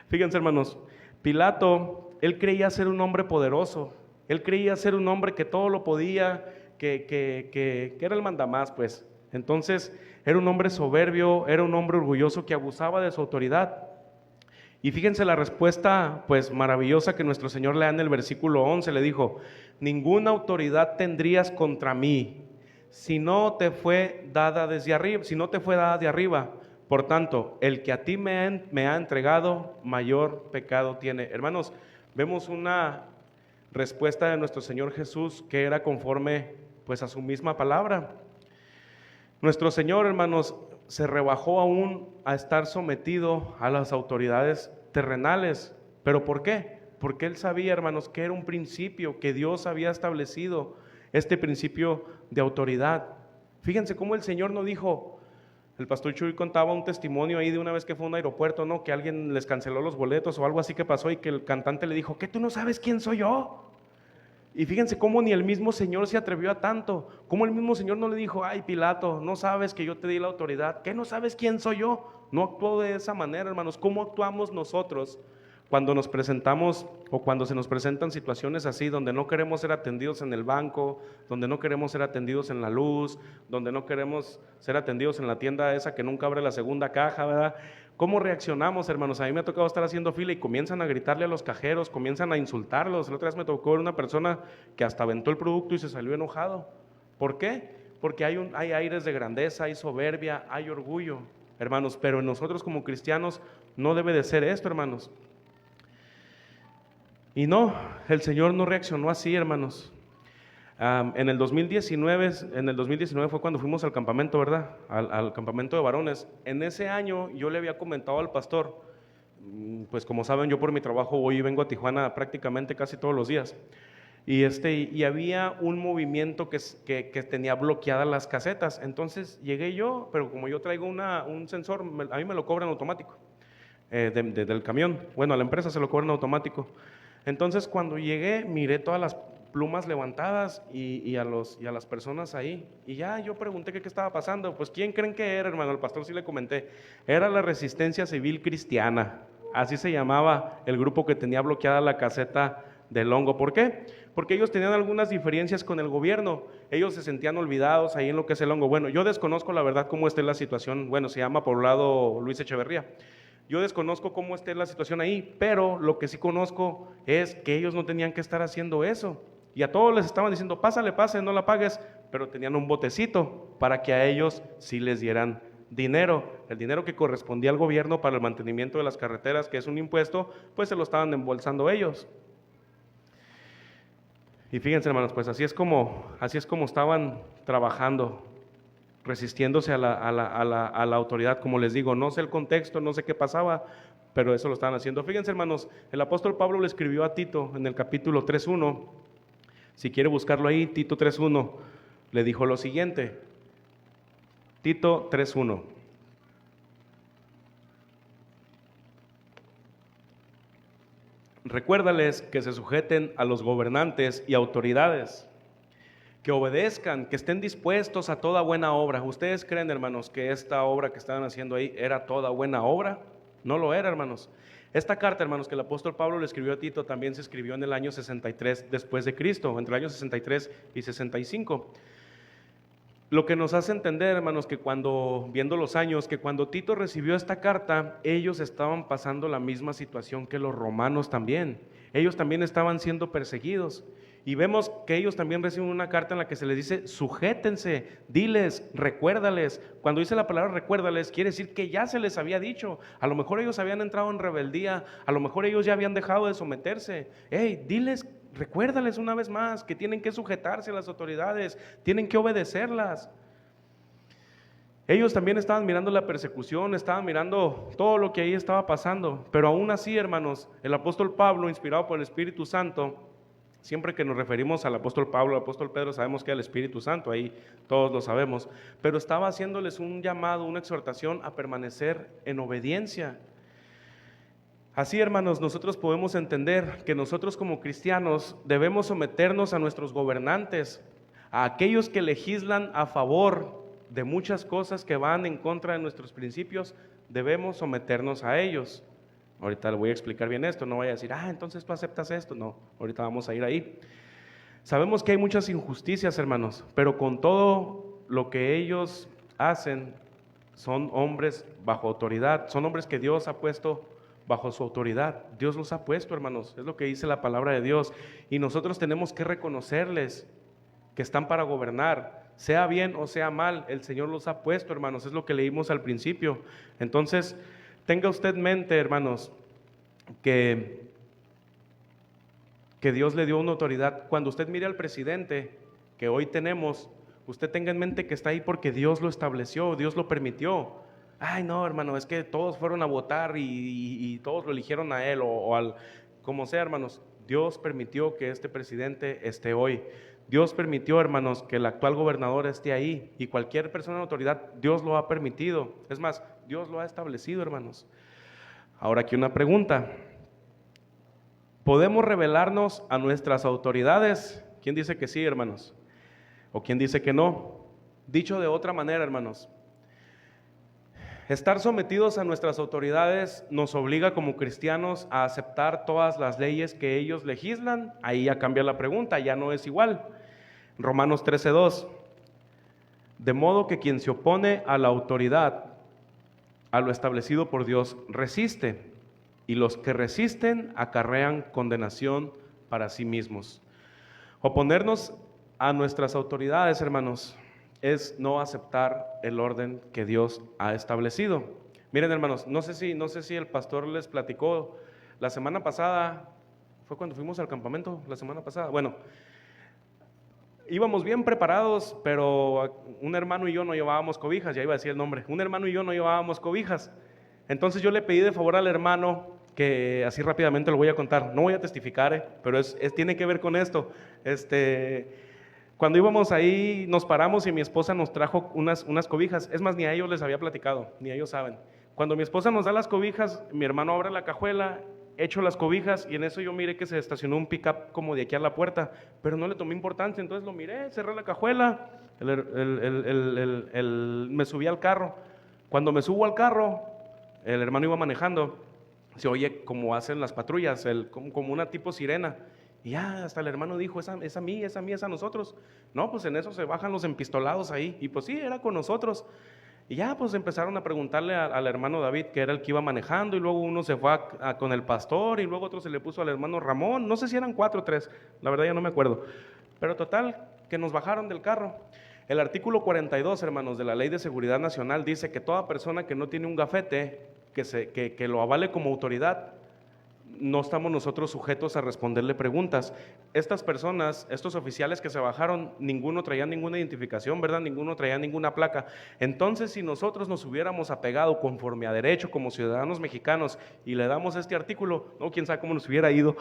Fíjense, hermanos, Pilato, él creía ser un hombre poderoso, él creía ser un hombre que todo lo podía, que era el mandamás, pues. Entonces, era un hombre soberbio, era un hombre orgulloso que abusaba de su autoridad. Y fíjense la respuesta pues maravillosa que nuestro Señor le da en el versículo 11, le dijo, ninguna autoridad tendrías contra mí si no te fue dada desde arriba, si no te fue dada de arriba. Por tanto, el que a ti me ha entregado, mayor pecado tiene. Hermanos, vemos una respuesta de nuestro Señor Jesús que era conforme pues a su misma palabra. Nuestro Señor, hermanos, se rebajó aún a estar sometido a las autoridades terrenales. ¿Pero por qué? Porque Él sabía, hermanos, que era un principio que Dios había establecido, este principio de autoridad. Fíjense cómo el Señor no dijo, el pastor Chuy contaba un testimonio ahí de una vez que fue a un aeropuerto, ¿no? Que alguien les canceló los boletos o algo así que pasó y que el cantante le dijo, ¿qué tú no sabes quién soy yo? Y fíjense cómo ni el mismo Señor se atrevió a tanto, cómo el mismo Señor no le dijo, ay Pilato, no sabes que yo te di la autoridad, ¿qué no sabes quién soy yo? No actuó de esa manera, hermanos. ¿Cómo actuamos nosotros cuando nos presentamos o cuando se nos presentan situaciones así, donde no queremos ser atendidos en el banco, donde no queremos ser atendidos en la luz, donde no queremos ser atendidos en la tienda esa que nunca abre la segunda caja, ¿verdad? ¿Cómo reaccionamos, hermanos? A mí me ha tocado estar haciendo fila y comienzan a gritarle a los cajeros, comienzan a insultarlos. La otra vez me tocó ver una persona que hasta aventó el producto y se salió enojado. ¿Por qué? Porque hay aires de grandeza, hay soberbia, hay orgullo, hermanos. Pero en nosotros como cristianos no debe de ser esto, hermanos. Y no, el Señor no reaccionó así, hermanos. En el 2019 fue cuando fuimos al campamento, ¿verdad? Al campamento de varones. En ese año yo le había comentado al pastor, pues como saben, yo por mi trabajo voy y vengo a Tijuana prácticamente casi todos los días. Y había un movimiento que tenía bloqueadas las casetas. Entonces llegué yo, pero como yo traigo un sensor, a mí me lo cobran automático, del camión. Bueno, a la empresa se lo cobran automático. Entonces cuando llegué, miré todas las plumas levantadas y a las personas ahí. Y ya yo pregunté qué estaba pasando. Pues ¿quién creen que era, hermano? El pastor sí le comenté. Era la Resistencia Civil Cristiana. Así se llamaba el grupo que tenía bloqueada la caseta del hongo. ¿Por qué? Porque ellos tenían algunas diferencias con el gobierno. Ellos se sentían olvidados ahí en lo que es el hongo. Bueno, yo desconozco la verdad cómo esté la situación. Bueno, se llama Poblado Luis Echeverría. Yo desconozco cómo esté la situación ahí, pero lo que sí conozco es que ellos no tenían que estar haciendo eso. Y a todos les estaban diciendo, pásale, no la pagues, pero tenían un botecito para que a ellos sí les dieran dinero. El dinero que correspondía al gobierno para el mantenimiento de las carreteras, que es un impuesto, pues se lo estaban embolsando ellos. Y fíjense, hermanos, pues así es como estaban trabajando, resistiéndose a la autoridad. Como les digo, no sé el contexto, no sé qué pasaba, pero eso lo estaban haciendo. Fíjense, hermanos, el apóstol Pablo le escribió a Tito en el capítulo 3:1. Si quiere buscarlo ahí, Tito 3:1, le dijo lo siguiente. Tito 3:1. Recuérdales que se sujeten a los gobernantes y autoridades, que obedezcan, que estén dispuestos a toda buena obra. ¿Ustedes creen, hermanos, que esta obra que estaban haciendo ahí era toda buena obra? No lo era, hermanos. Esta carta, hermanos, que el apóstol Pablo le escribió a Tito, también se escribió en el año 63 después de Cristo, entre el año 63 y 65. Lo que nos hace entender, hermanos, que viendo los años, que cuando Tito recibió esta carta, ellos estaban pasando la misma situación que los romanos también. Ellos también estaban siendo perseguidos. Y vemos que ellos también reciben una carta en la que se les dice, sujétense, diles, recuérdales. Cuando dice la palabra recuérdales, quiere decir que ya se les había dicho. A lo mejor ellos habían entrado en rebeldía, a lo mejor ellos ya habían dejado de someterse. Hey, diles, recuérdales una vez más que tienen que sujetarse a las autoridades, tienen que obedecerlas. Ellos también estaban mirando la persecución, estaban mirando todo lo que ahí estaba pasando. Pero aún así, hermanos, el apóstol Pablo, inspirado por el Espíritu Santo, siempre que nos referimos al apóstol Pablo, al apóstol Pedro, sabemos que es el Espíritu Santo, ahí todos lo sabemos, pero estaba haciéndoles un llamado, una exhortación a permanecer en obediencia. Así, hermanos, nosotros podemos entender que nosotros como cristianos debemos someternos a nuestros gobernantes, a aquellos que legislan a favor de muchas cosas que van en contra de nuestros principios, debemos someternos a ellos. Ahorita le voy a explicar bien esto, no vaya a decir, entonces tú aceptas esto. No, ahorita vamos a ir ahí. Sabemos que hay muchas injusticias, hermanos, pero con todo lo que ellos hacen, son hombres bajo autoridad, son hombres que Dios ha puesto bajo su autoridad. Dios los ha puesto, hermanos, es lo que dice la palabra de Dios. Y nosotros tenemos que reconocerles que están para gobernar, sea bien o sea mal, el Señor los ha puesto, hermanos, es lo que leímos al principio. Entonces, tenga usted en mente, hermanos, que Dios le dio una autoridad. Cuando usted mire al presidente que hoy tenemos, usted tenga en mente que está ahí porque Dios lo estableció, Dios lo permitió. No, hermano, es que todos fueron a votar y todos lo eligieron a él o al, como sea, hermanos. Dios permitió que este presidente esté hoy. Dios permitió, hermanos, que el actual gobernador esté ahí, y cualquier persona de autoridad, Dios lo ha permitido. Es más, Dios lo ha establecido, hermanos. Ahora aquí una pregunta. ¿Podemos rebelarnos a nuestras autoridades? ¿Quién dice que sí, hermanos? ¿O quién dice que no? Dicho de otra manera, hermanos, estar sometidos a nuestras autoridades nos obliga como cristianos a aceptar todas las leyes que ellos legislan. Ahí ya cambia la pregunta, ya no es igual. Romanos 13:2. De modo que quien se opone a la autoridad, a lo establecido por Dios, resiste, y los que resisten acarrean condenación para sí mismos. Oponernos a nuestras autoridades, hermanos, es no aceptar el orden que Dios ha establecido. Miren, hermanos, no sé si el pastor les platicó la semana pasada, fue cuando fuimos al campamento, la semana pasada. Bueno, íbamos bien preparados, pero un hermano y yo no llevábamos cobijas, ya iba a decir el nombre, un hermano y yo no llevábamos cobijas. Entonces yo le pedí de favor al hermano, que así rápidamente lo voy a contar, no voy a testificar, pero tiene que ver con esto. Cuando íbamos ahí, nos paramos y mi esposa nos trajo unas cobijas, es más, ni a ellos les había platicado, ni ellos saben. Cuando mi esposa nos da las cobijas, mi hermano abre la cajuela, echo las cobijas y en eso yo miré que se estacionó un pick-up como de aquí a la puerta, pero no le tomé importancia, entonces lo miré, cerré la cajuela, me subí al carro. Cuando me subo al carro, el hermano iba manejando, se oye como hacen las patrullas, como una tipo sirena, y ya hasta el hermano dijo, es a mí, es a nosotros. No, pues en eso se bajan los empistolados ahí, y pues sí, era con nosotros. Y ya pues empezaron a preguntarle al hermano David, que era el que iba manejando, y luego uno se fue con el pastor, y luego otro se le puso al hermano Ramón, no sé si eran 4 o 3, la verdad ya no me acuerdo, pero total, que nos bajaron del carro. El artículo 42, hermanos, de la Ley de Seguridad Nacional dice que toda persona que no tiene un gafete, que lo avale como autoridad, no estamos nosotros sujetos a responderle preguntas. Estas personas, estos oficiales que se bajaron, ninguno traía ninguna identificación, ¿verdad? Ninguno traía ninguna placa. Entonces, si nosotros nos hubiéramos apegado conforme a derecho como ciudadanos mexicanos y le damos este artículo, no, quién sabe cómo nos hubiera ido,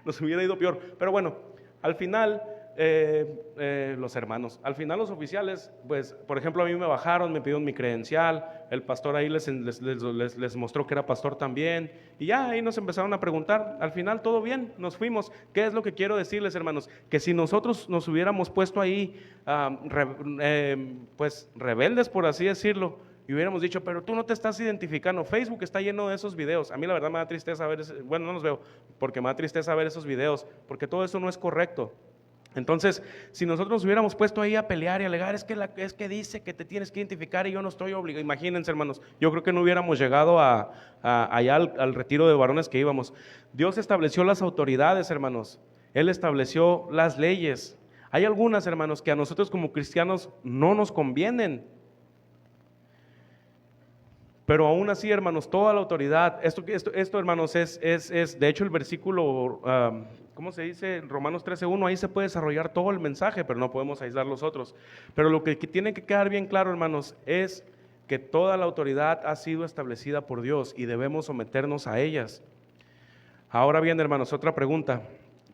nos hubiera ido peor. Pero bueno, al final, los hermanos, al final los oficiales, pues, por ejemplo, a mí me bajaron, me pidieron mi credencial, el pastor ahí les mostró que era pastor también, y ya ahí nos empezaron a preguntar. Al final todo bien, nos fuimos. ¿Qué es lo que quiero decirles, hermanos? Que si nosotros nos hubiéramos puesto ahí, pues rebeldes, por así decirlo, y hubiéramos dicho, pero tú no te estás identificando, Facebook está lleno de esos videos. A mí la verdad me da tristeza ver, bueno, no los veo, porque me da tristeza ver esos videos, porque todo eso no es correcto. Entonces, si nosotros nos hubiéramos puesto ahí a pelear y alegar, es que dice que te tienes que identificar y yo no estoy obligado, imagínense, hermanos, yo creo que no hubiéramos llegado allá al retiro de varones que íbamos. Dios estableció las autoridades, hermanos, Él estableció las leyes. Hay algunas, hermanos, que a nosotros como cristianos no nos convienen, pero aún así, hermanos, toda la autoridad, esto hermanos, es de hecho el versículo, ¿cómo se dice? Romanos 13:1, ahí se puede desarrollar todo el mensaje, pero no podemos aislar los otros. Pero lo que tiene que quedar bien claro, hermanos, es que toda la autoridad ha sido establecida por Dios y debemos someternos a ellas. Ahora bien, hermanos, otra pregunta.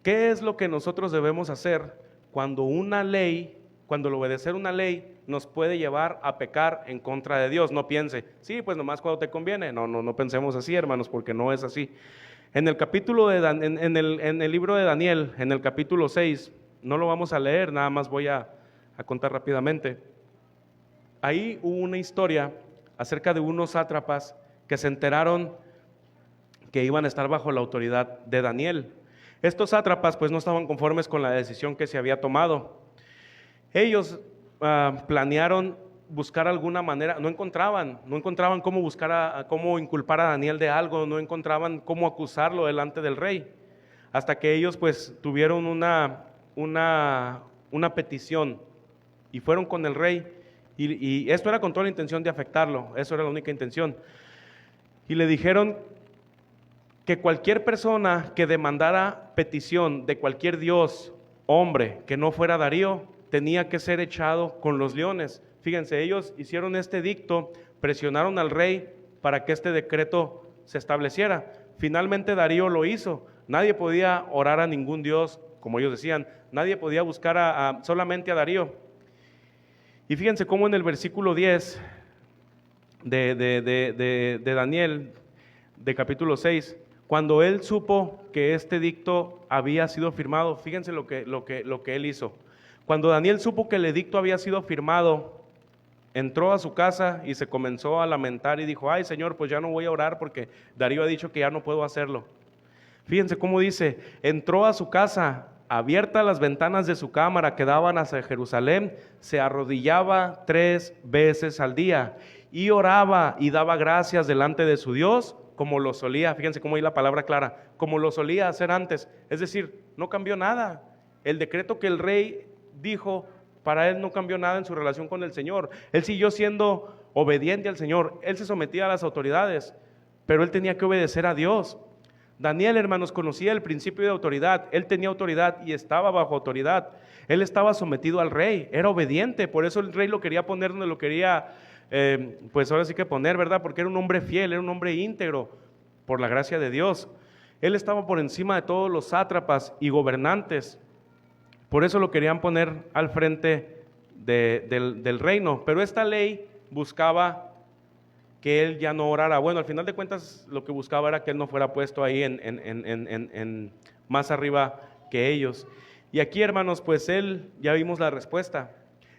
¿Qué es lo que nosotros debemos hacer cuando el obedecer una ley nos puede llevar a pecar en contra de Dios? No piense, sí, pues nomás cuando te conviene. No pensemos así, hermanos, porque no es así. En el capítulo en el libro de Daniel, en el capítulo 6, no lo vamos a leer, nada más voy a contar rápidamente. Ahí hubo una historia acerca de unos sátrapas que se enteraron que iban a estar bajo la autoridad de Daniel. Estos sátrapas pues no estaban conformes con la decisión que se había tomado. Ellos planearon buscar alguna manera, no encontraban cómo cómo inculpar a Daniel de algo, no encontraban cómo acusarlo delante del rey, hasta que ellos pues tuvieron una petición y fueron con el rey, y esto era con toda la intención de afectarlo, eso era la única intención, y le dijeron que cualquier persona que demandara petición de cualquier dios, hombre, que no fuera Darío, tenía que ser echado con los leones. Fíjense, ellos hicieron este edicto, presionaron al rey para que este decreto se estableciera. Finalmente Darío lo hizo. Nadie podía orar a ningún dios, como ellos decían. Nadie podía buscar solamente a Darío. Y fíjense cómo en el versículo 10 de Daniel, de capítulo 6, cuando él supo que este edicto había sido firmado, fíjense lo que él hizo. Cuando Daniel supo que el edicto había sido firmado, entró a su casa y se comenzó a lamentar y dijo, ay Señor, pues ya no voy a orar porque Darío ha dicho que ya no puedo hacerlo. Fíjense cómo dice, entró a su casa, abiertas las ventanas de su cámara que daban hacia Jerusalén, se arrodillaba 3 veces al día y oraba y daba gracias delante de su Dios, como lo solía, fíjense cómo hay la palabra clara, como lo solía hacer antes. Es decir, no cambió nada. El decreto que el rey dijo, para él no cambió nada en su relación con el Señor. Él siguió siendo obediente al Señor, él se sometía a las autoridades, pero él tenía que obedecer a Dios. Daniel, hermanos, conocía el principio de autoridad. Él tenía autoridad y estaba bajo autoridad. Él estaba sometido al rey, era obediente. Por eso el rey lo quería poner donde lo quería, pues ahora sí que poner, ¿verdad? Porque era un hombre fiel, era un hombre íntegro, por la gracia de Dios. Él estaba por encima de todos los sátrapas y gobernantes. Por eso lo querían poner al frente del reino. Pero esta ley buscaba que él ya no orara. Bueno, al final de cuentas lo que buscaba era que él no fuera puesto ahí en más arriba que ellos. Y aquí, hermanos, pues él, ya vimos la respuesta.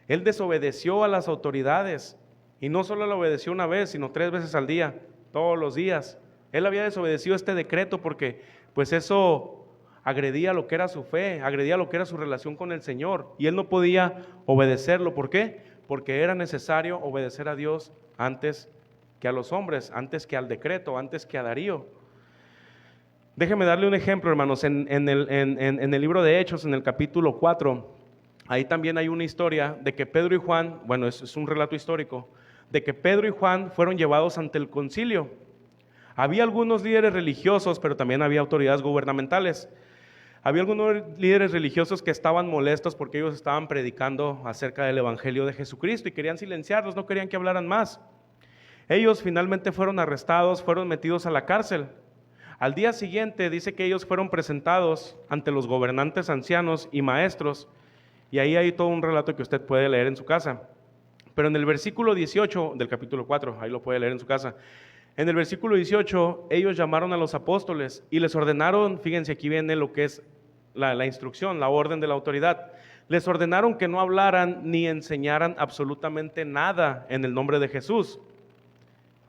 Él desobedeció a las autoridades, y no solo le obedeció una vez, sino 3 veces al día, todos los días. Él había desobedecido este decreto porque pues eso agredía lo que era su fe, agredía lo que era su relación con el Señor, y él no podía obedecerlo. ¿Por qué? Porque era necesario obedecer a Dios antes que a los hombres, antes que al decreto, antes que a Darío. Déjeme darle un ejemplo, hermanos. En el libro de Hechos, en el capítulo 4, ahí también hay una historia de que Pedro y Juan, bueno, es un relato histórico, de que Pedro y Juan fueron llevados ante el concilio. Había algunos líderes religiosos, pero también había autoridades gubernamentales. Había algunos líderes religiosos que estaban molestos porque ellos estaban predicando acerca del evangelio de Jesucristo y querían silenciarlos, no querían que hablaran más. Ellos finalmente fueron arrestados, fueron metidos a la cárcel. Al día siguiente dice que ellos fueron presentados ante los gobernantes ancianos y maestros, y ahí hay todo un relato que usted puede leer en su casa. Pero en el versículo 18 del capítulo 4, ahí lo puede leer en su casa. En el versículo 18, ellos llamaron a los apóstoles y les ordenaron, fíjense, aquí viene lo que es la instrucción, la orden de la autoridad. Les ordenaron que no hablaran ni enseñaran absolutamente nada en el nombre de Jesús.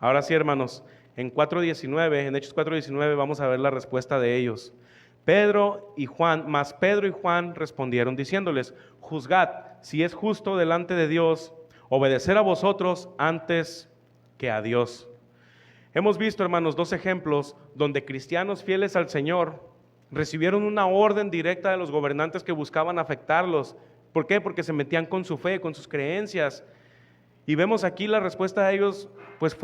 Ahora sí, hermanos, en Hechos 4:19 vamos a ver la respuesta de ellos. Pedro y Juan respondieron diciéndoles: juzgad si es justo delante de Dios obedecer a vosotros antes que a Dios. Hemos visto, hermanos, 2 ejemplos donde cristianos fieles al Señor recibieron una orden directa de los gobernantes que buscaban afectarlos. ¿Por qué? Porque se metían con su fe, con sus creencias. Y vemos aquí la respuesta de ellos, pues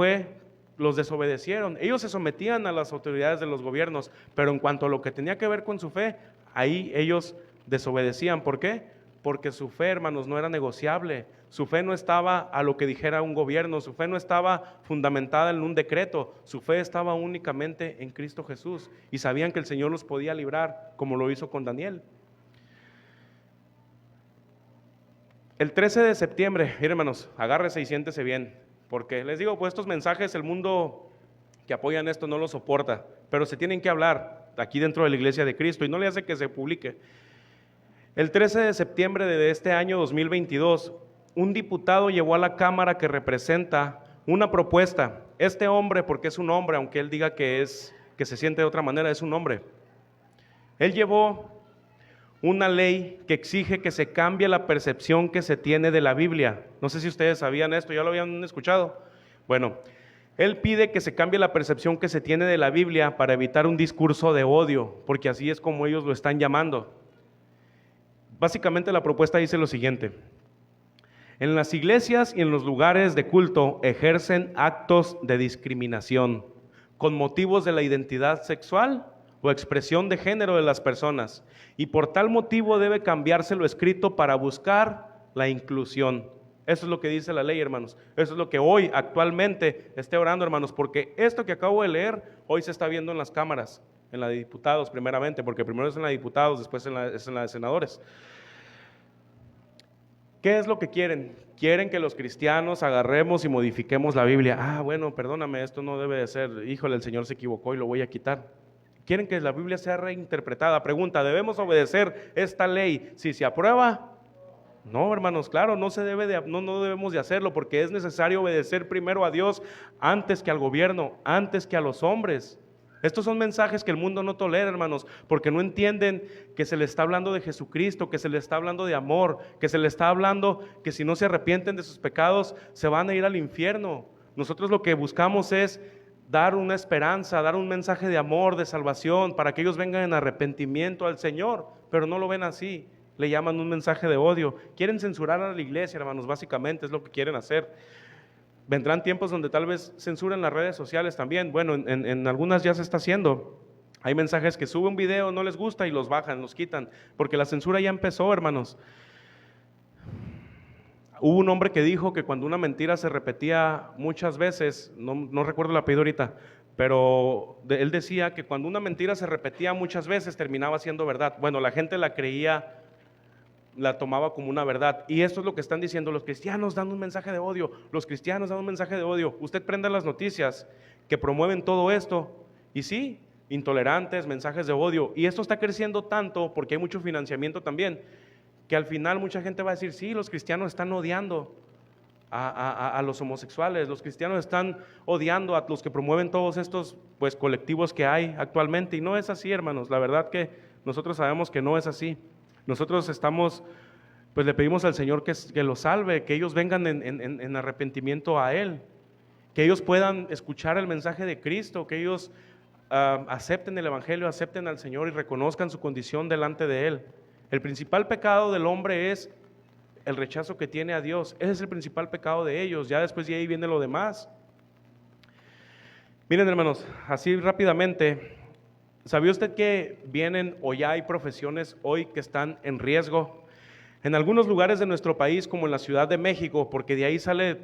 los desobedecieron. Ellos se sometían a las autoridades de los gobiernos, pero en cuanto a lo que tenía que ver con su fe, ahí ellos desobedecían. ¿Por qué? Porque su fe, hermanos, no era negociable. Su fe no estaba a lo que dijera un gobierno, su fe no estaba fundamentada en un decreto, su fe estaba únicamente en Cristo Jesús, y sabían que el Señor los podía librar, como lo hizo con Daniel. El 13 de septiembre, miren, hermanos, agárrese y siéntese bien, porque les digo, pues estos mensajes el mundo que apoyan esto no lo soporta, pero se tienen que hablar aquí dentro de la iglesia de Cristo y no le hace que se publique. El 13 de septiembre de este año 2022, un diputado llevó a la Cámara que representa una propuesta. Este hombre, porque es un hombre, aunque él diga que se siente de otra manera, es un hombre. Él llevó una ley que exige que se cambie la percepción que se tiene de la Biblia. No sé si ustedes sabían esto, ¿ya lo habían escuchado? Bueno, él pide que se cambie la percepción que se tiene de la Biblia para evitar un discurso de odio, porque así es como ellos lo están llamando. Básicamente la propuesta dice lo siguiente: en las iglesias y en los lugares de culto ejercen actos de discriminación con motivos de la identidad sexual o expresión de género de las personas, y por tal motivo debe cambiarse lo escrito para buscar la inclusión. Eso es lo que dice la ley, hermanos. Eso es lo que hoy actualmente esté orando, hermanos, porque esto que acabo de leer hoy se está viendo en las cámaras, en la de diputados primeramente, porque primero es en la de diputados, después es en la de senadores. ¿Qué es lo que quieren? Quieren que los cristianos agarremos y modifiquemos la Biblia. Bueno, perdóname, esto no debe de ser. Híjole, el Señor se equivocó y lo voy a quitar. Quieren que la Biblia sea reinterpretada. Pregunta: ¿debemos obedecer esta ley si se aprueba? No, hermanos, claro, no debemos de hacerlo, porque es necesario obedecer primero a Dios antes que al gobierno, antes que a los hombres. Estos son mensajes que el mundo no tolera, hermanos, porque no entienden que se les está hablando de Jesucristo, que se les está hablando de amor, que se les está hablando que si no se arrepienten de sus pecados se van a ir al infierno. Nosotros lo que buscamos es dar una esperanza, dar un mensaje de amor, de salvación, para que ellos vengan en arrepentimiento al Señor, pero no lo ven así, le llaman un mensaje de odio. Quieren censurar a la iglesia, hermanos, básicamente es lo que quieren hacer. Vendrán tiempos donde tal vez censuren las redes sociales también. Bueno, en algunas ya se está haciendo. Hay mensajes que suben un video, no les gusta y los bajan, los quitan, porque la censura ya empezó, hermanos. Hubo un hombre que dijo que cuando una mentira se repetía muchas veces, no recuerdo el apellido ahorita, pero él decía que cuando una mentira se repetía muchas veces terminaba siendo verdad. Bueno, la gente la creía, la tomaba como una verdad. Y esto es lo que están diciendo los cristianos, dando un mensaje de odio. Los cristianos dan un mensaje de odio. Usted prenda las noticias que promueven todo esto y sí, intolerantes, mensajes de odio. Y esto está creciendo tanto porque hay mucho financiamiento también, que al final mucha gente va a decir, sí, los cristianos están odiando a los homosexuales, los cristianos están odiando a los que promueven todos estos pues colectivos que hay actualmente, y no es así, hermanos. La verdad que nosotros sabemos que no es así. Nosotros pues le pedimos al Señor que los salve, que ellos vengan en arrepentimiento a Él, que ellos puedan escuchar el mensaje de Cristo, que ellos acepten el Evangelio, acepten al Señor y reconozcan su condición delante de Él. El principal pecado del hombre es el rechazo que tiene a Dios. Ese es el principal pecado de ellos. Ya después de ahí viene lo demás. Miren, hermanos, así rápidamente, ¿sabía usted que vienen o ya hay profesiones hoy que están en riesgo? En algunos lugares de nuestro país, como en la Ciudad de México, porque de ahí sale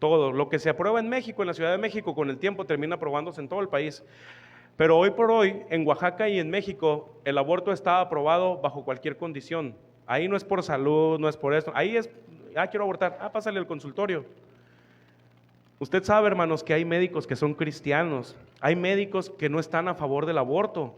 todo. Lo que se aprueba en México, en la Ciudad de México, con el tiempo termina aprobándose en todo el país. Pero hoy por hoy, en Oaxaca y en México, el aborto está aprobado bajo cualquier condición. Ahí no es por salud, no es por esto. Ahí es, quiero abortar, pásale al consultorio. Usted sabe, hermanos, que hay médicos que son cristianos. Hay médicos que no están a favor del aborto.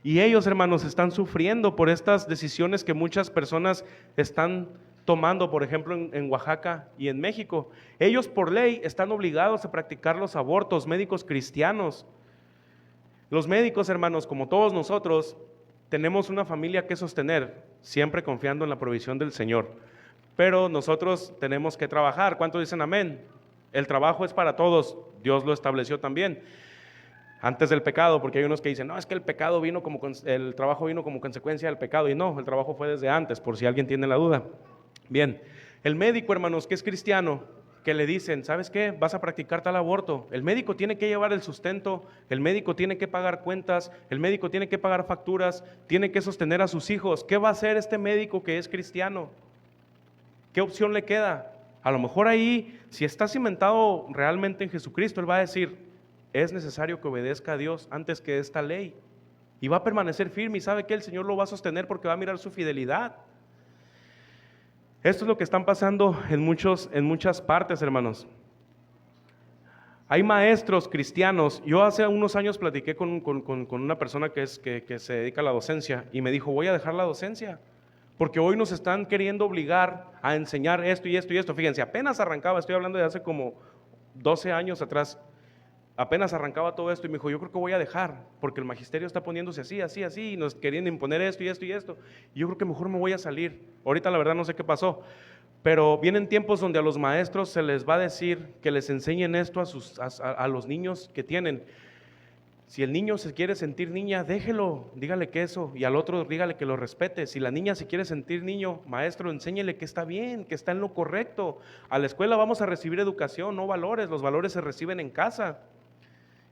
Y ellos, hermanos, están sufriendo por estas decisiones que muchas personas están tomando, por ejemplo, en Oaxaca y en México. Ellos por ley están obligados a practicar los abortos, médicos cristianos. Los médicos, hermanos, como todos nosotros, tenemos una familia que sostener, siempre confiando en la provisión del Señor. Pero nosotros tenemos que trabajar. ¿Cuántos dicen amén? El trabajo es para todos, Dios lo estableció también. Antes del pecado, porque hay unos que dicen, no, es que el trabajo vino como consecuencia del pecado, y no, el trabajo fue desde antes, por si alguien tiene la duda. Bien, el médico, hermanos, que es cristiano, que le dicen, ¿sabes qué? Vas a practicar tal aborto. El médico tiene que llevar el sustento, el médico tiene que pagar cuentas, el médico tiene que pagar facturas, tiene que sostener a sus hijos. ¿Qué va a hacer este médico que es cristiano? ¿Qué opción le queda? A lo mejor ahí, si está cimentado realmente en Jesucristo, él va a decir, es necesario que obedezca a Dios antes que esta ley. Y va a permanecer firme y sabe que el Señor lo va a sostener porque va a mirar su fidelidad. Esto es lo que están pasando en muchas partes, hermanos. Hay maestros cristianos. Yo hace unos años platiqué con una persona que se dedica a la docencia y me dijo, voy a dejar la docencia porque hoy nos están queriendo obligar a enseñar esto y esto y esto. Fíjense, apenas arrancaba, estoy hablando de hace como 12 años atrás, apenas arrancaba todo esto y me dijo, yo creo que voy a dejar porque el magisterio está poniéndose así y nos querían imponer esto y esto y esto. Y yo creo que mejor me voy a salir. Ahorita la verdad no sé qué pasó, pero vienen tiempos donde a los maestros se les va a decir que les enseñen esto a los niños que tienen. Si el niño se quiere sentir niña, déjelo, dígale que eso, y al otro dígale que lo respete. Si la niña se quiere sentir niño, maestro, enséñele que está bien, que está en lo correcto. A la escuela vamos a recibir educación, no valores. Los valores se reciben en casa.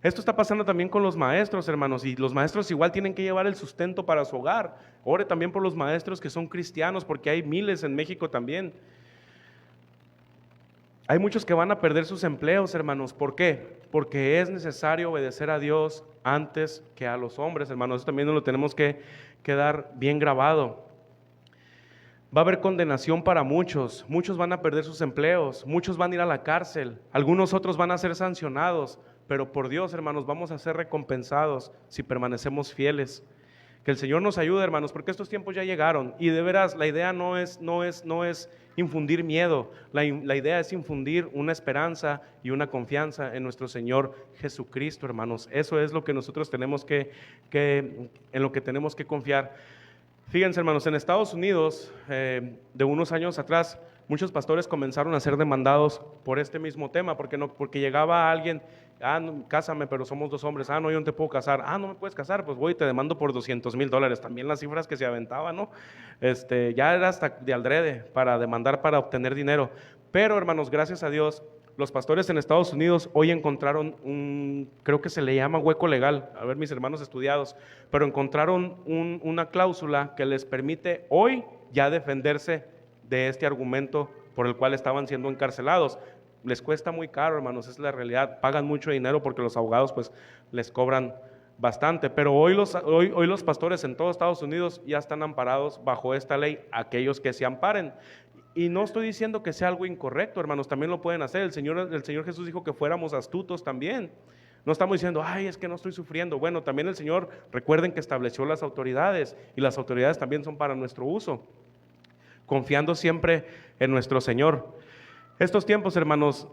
Esto está pasando también con los maestros, hermanos, y los maestros igual tienen que llevar el sustento para su hogar. Ore también por los maestros que son cristianos, porque hay miles en México también. Hay muchos que van a perder sus empleos, hermanos. ¿Por qué? Porque es necesario obedecer a Dios antes que a los hombres, hermanos. Eso también nos lo tenemos que quedar bien grabado. Va a haber condenación para muchos. Muchos van a perder sus empleos. Muchos van a ir a la cárcel. Algunos otros van a ser sancionados. Pero por Dios, hermanos, vamos a ser recompensados si permanecemos fieles. Que el Señor nos ayude, hermanos, porque estos tiempos ya llegaron. Y de veras, la idea no es infundir miedo. La idea es infundir una esperanza y una confianza en nuestro Señor Jesucristo, hermanos. Eso es lo que nosotros tenemos en lo que tenemos que confiar. Fíjense, hermanos, en Estados Unidos, de unos años atrás, muchos pastores comenzaron a ser demandados por este mismo tema, porque llegaba alguien, no, cásame, pero somos dos hombres, no, yo no te puedo casar, no me puedes casar, pues voy y te demando por $200,000, también las cifras que se aventaban, ¿no? Ya era hasta de aldrede para demandar, para obtener dinero, pero hermanos, gracias a Dios, Los pastores en Estados Unidos hoy encontraron creo que se le llama hueco legal, a ver mis hermanos estudiados, pero encontraron una cláusula que les permite hoy ya defenderse de este argumento por el cual estaban siendo encarcelados. Les cuesta muy caro, hermanos, es la realidad, pagan mucho dinero porque los abogados pues les cobran bastante, pero hoy los pastores en todo Estados Unidos ya están amparados bajo esta ley, aquellos que se amparen. Y no estoy diciendo que sea algo incorrecto, hermanos, también lo pueden hacer. El Señor Jesús dijo que fuéramos astutos también. No estamos diciendo, ay, es que no estoy sufriendo. Bueno, también el Señor, recuerden que estableció las autoridades y las autoridades también son para nuestro uso, confiando siempre en nuestro Señor. Estos tiempos, hermanos,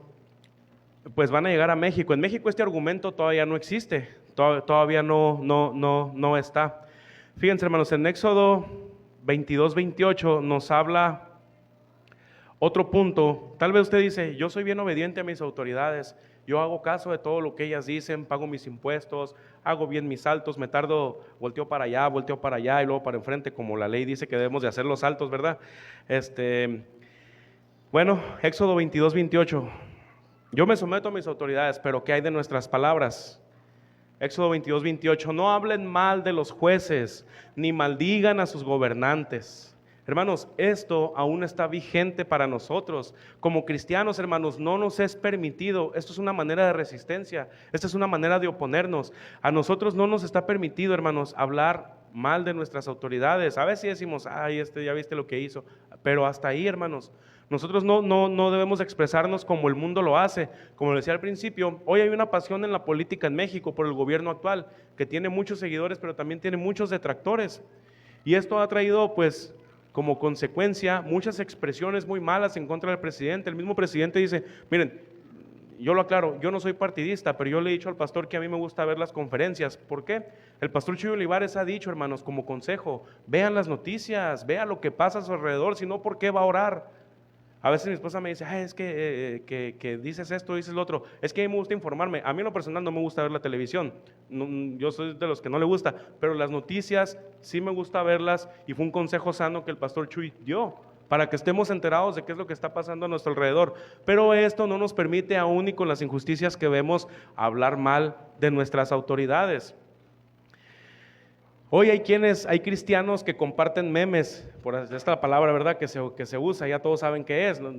pues van a llegar a México. En México este argumento todavía no existe, todavía no está. Fíjense, hermanos, en Éxodo 22-28 nos habla otro punto. Tal vez usted dice, yo soy bien obediente a mis autoridades, yo hago caso de todo lo que ellas dicen, pago mis impuestos, hago bien mis saltos, me tardo, volteo para allá y luego para enfrente, como la ley dice que debemos de hacer los saltos, ¿verdad? Bueno, Éxodo 22-28. Yo me someto a mis autoridades, pero ¿qué hay de nuestras palabras? Éxodo 22-28. No hablen mal de los jueces, ni maldigan a sus gobernantes. Hermanos, esto aún está vigente para nosotros. Como cristianos, hermanos, no nos es permitido. Esto es una manera de resistencia. Esta es una manera de oponernos. A nosotros no nos está permitido, hermanos, hablar mal de nuestras autoridades. A veces decimos, ay, ya viste lo que hizo. Pero hasta ahí, hermanos. Nosotros no debemos expresarnos como el mundo lo hace. Como decía al principio, hoy hay una pasión en la política en México por el gobierno actual, que tiene muchos seguidores, pero también tiene muchos detractores. Y esto ha traído, pues, como consecuencia, muchas expresiones muy malas en contra del presidente. El mismo presidente dice, miren, yo lo aclaro, yo no soy partidista, pero yo le he dicho al pastor que a mí me gusta ver las conferencias. ¿Por qué? El pastor Chuy Olivares ha dicho, hermanos, como consejo, vean las noticias, vean lo que pasa a su alrededor, si no, ¿por qué va a orar? A veces mi esposa me dice, es que dices esto, dices lo otro. Es que a mí me gusta informarme. A mí en lo personal no me gusta ver la televisión. Yo soy de los que no le gusta, pero las noticias sí me gusta verlas y fue un consejo sano que el pastor Chuy dio para que estemos enterados de qué es lo que está pasando a nuestro alrededor. Pero esto no nos permite aún y con las injusticias que vemos hablar mal de nuestras autoridades. Hoy hay cristianos que comparten memes, por esta palabra, ¿verdad?, que se usa, ya todos saben qué es, ¿no?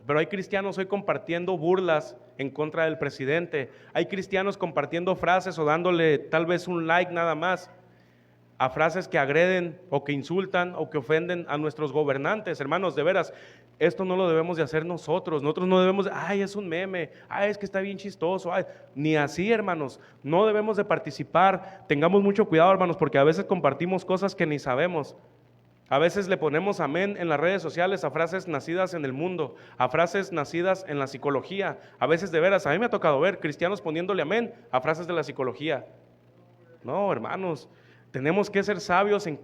Pero hay cristianos hoy compartiendo burlas en contra del presidente, hay cristianos compartiendo frases o dándole tal vez un like nada más a frases que agreden o que insultan o que ofenden a nuestros gobernantes. Hermanos, de veras, esto no lo debemos de hacer nosotros no debemos, es un meme, es que está bien chistoso, ni así, hermanos, no debemos de participar. Tengamos mucho cuidado, hermanos, porque a veces compartimos cosas que ni sabemos. A veces le ponemos amén en las redes sociales a frases nacidas en el mundo, a frases nacidas en la psicología. A veces, de veras, a mí me ha tocado ver cristianos poniéndole amén a frases de la psicología. No, hermanos, tenemos que ser sabios en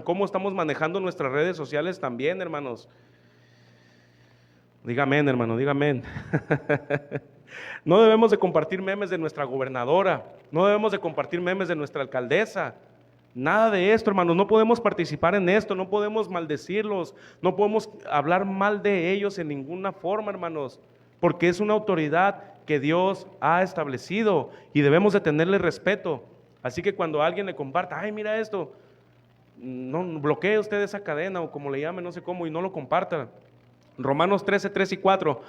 cómo estamos manejando nuestras redes sociales también, hermanos. Dígame, hermano, dígame. No debemos de compartir memes de nuestra gobernadora, no debemos de compartir memes de nuestra alcaldesa. Nada de esto, hermanos, no podemos participar en esto, no podemos maldecirlos, no podemos hablar mal de ellos en ninguna forma, hermanos, porque es una autoridad que Dios ha establecido y debemos de tenerle respeto. Así que cuando alguien le comparta, mira esto, no bloquee usted esa cadena o como le llame, no sé cómo, y no lo comparta. Romanos 13, 3 y 4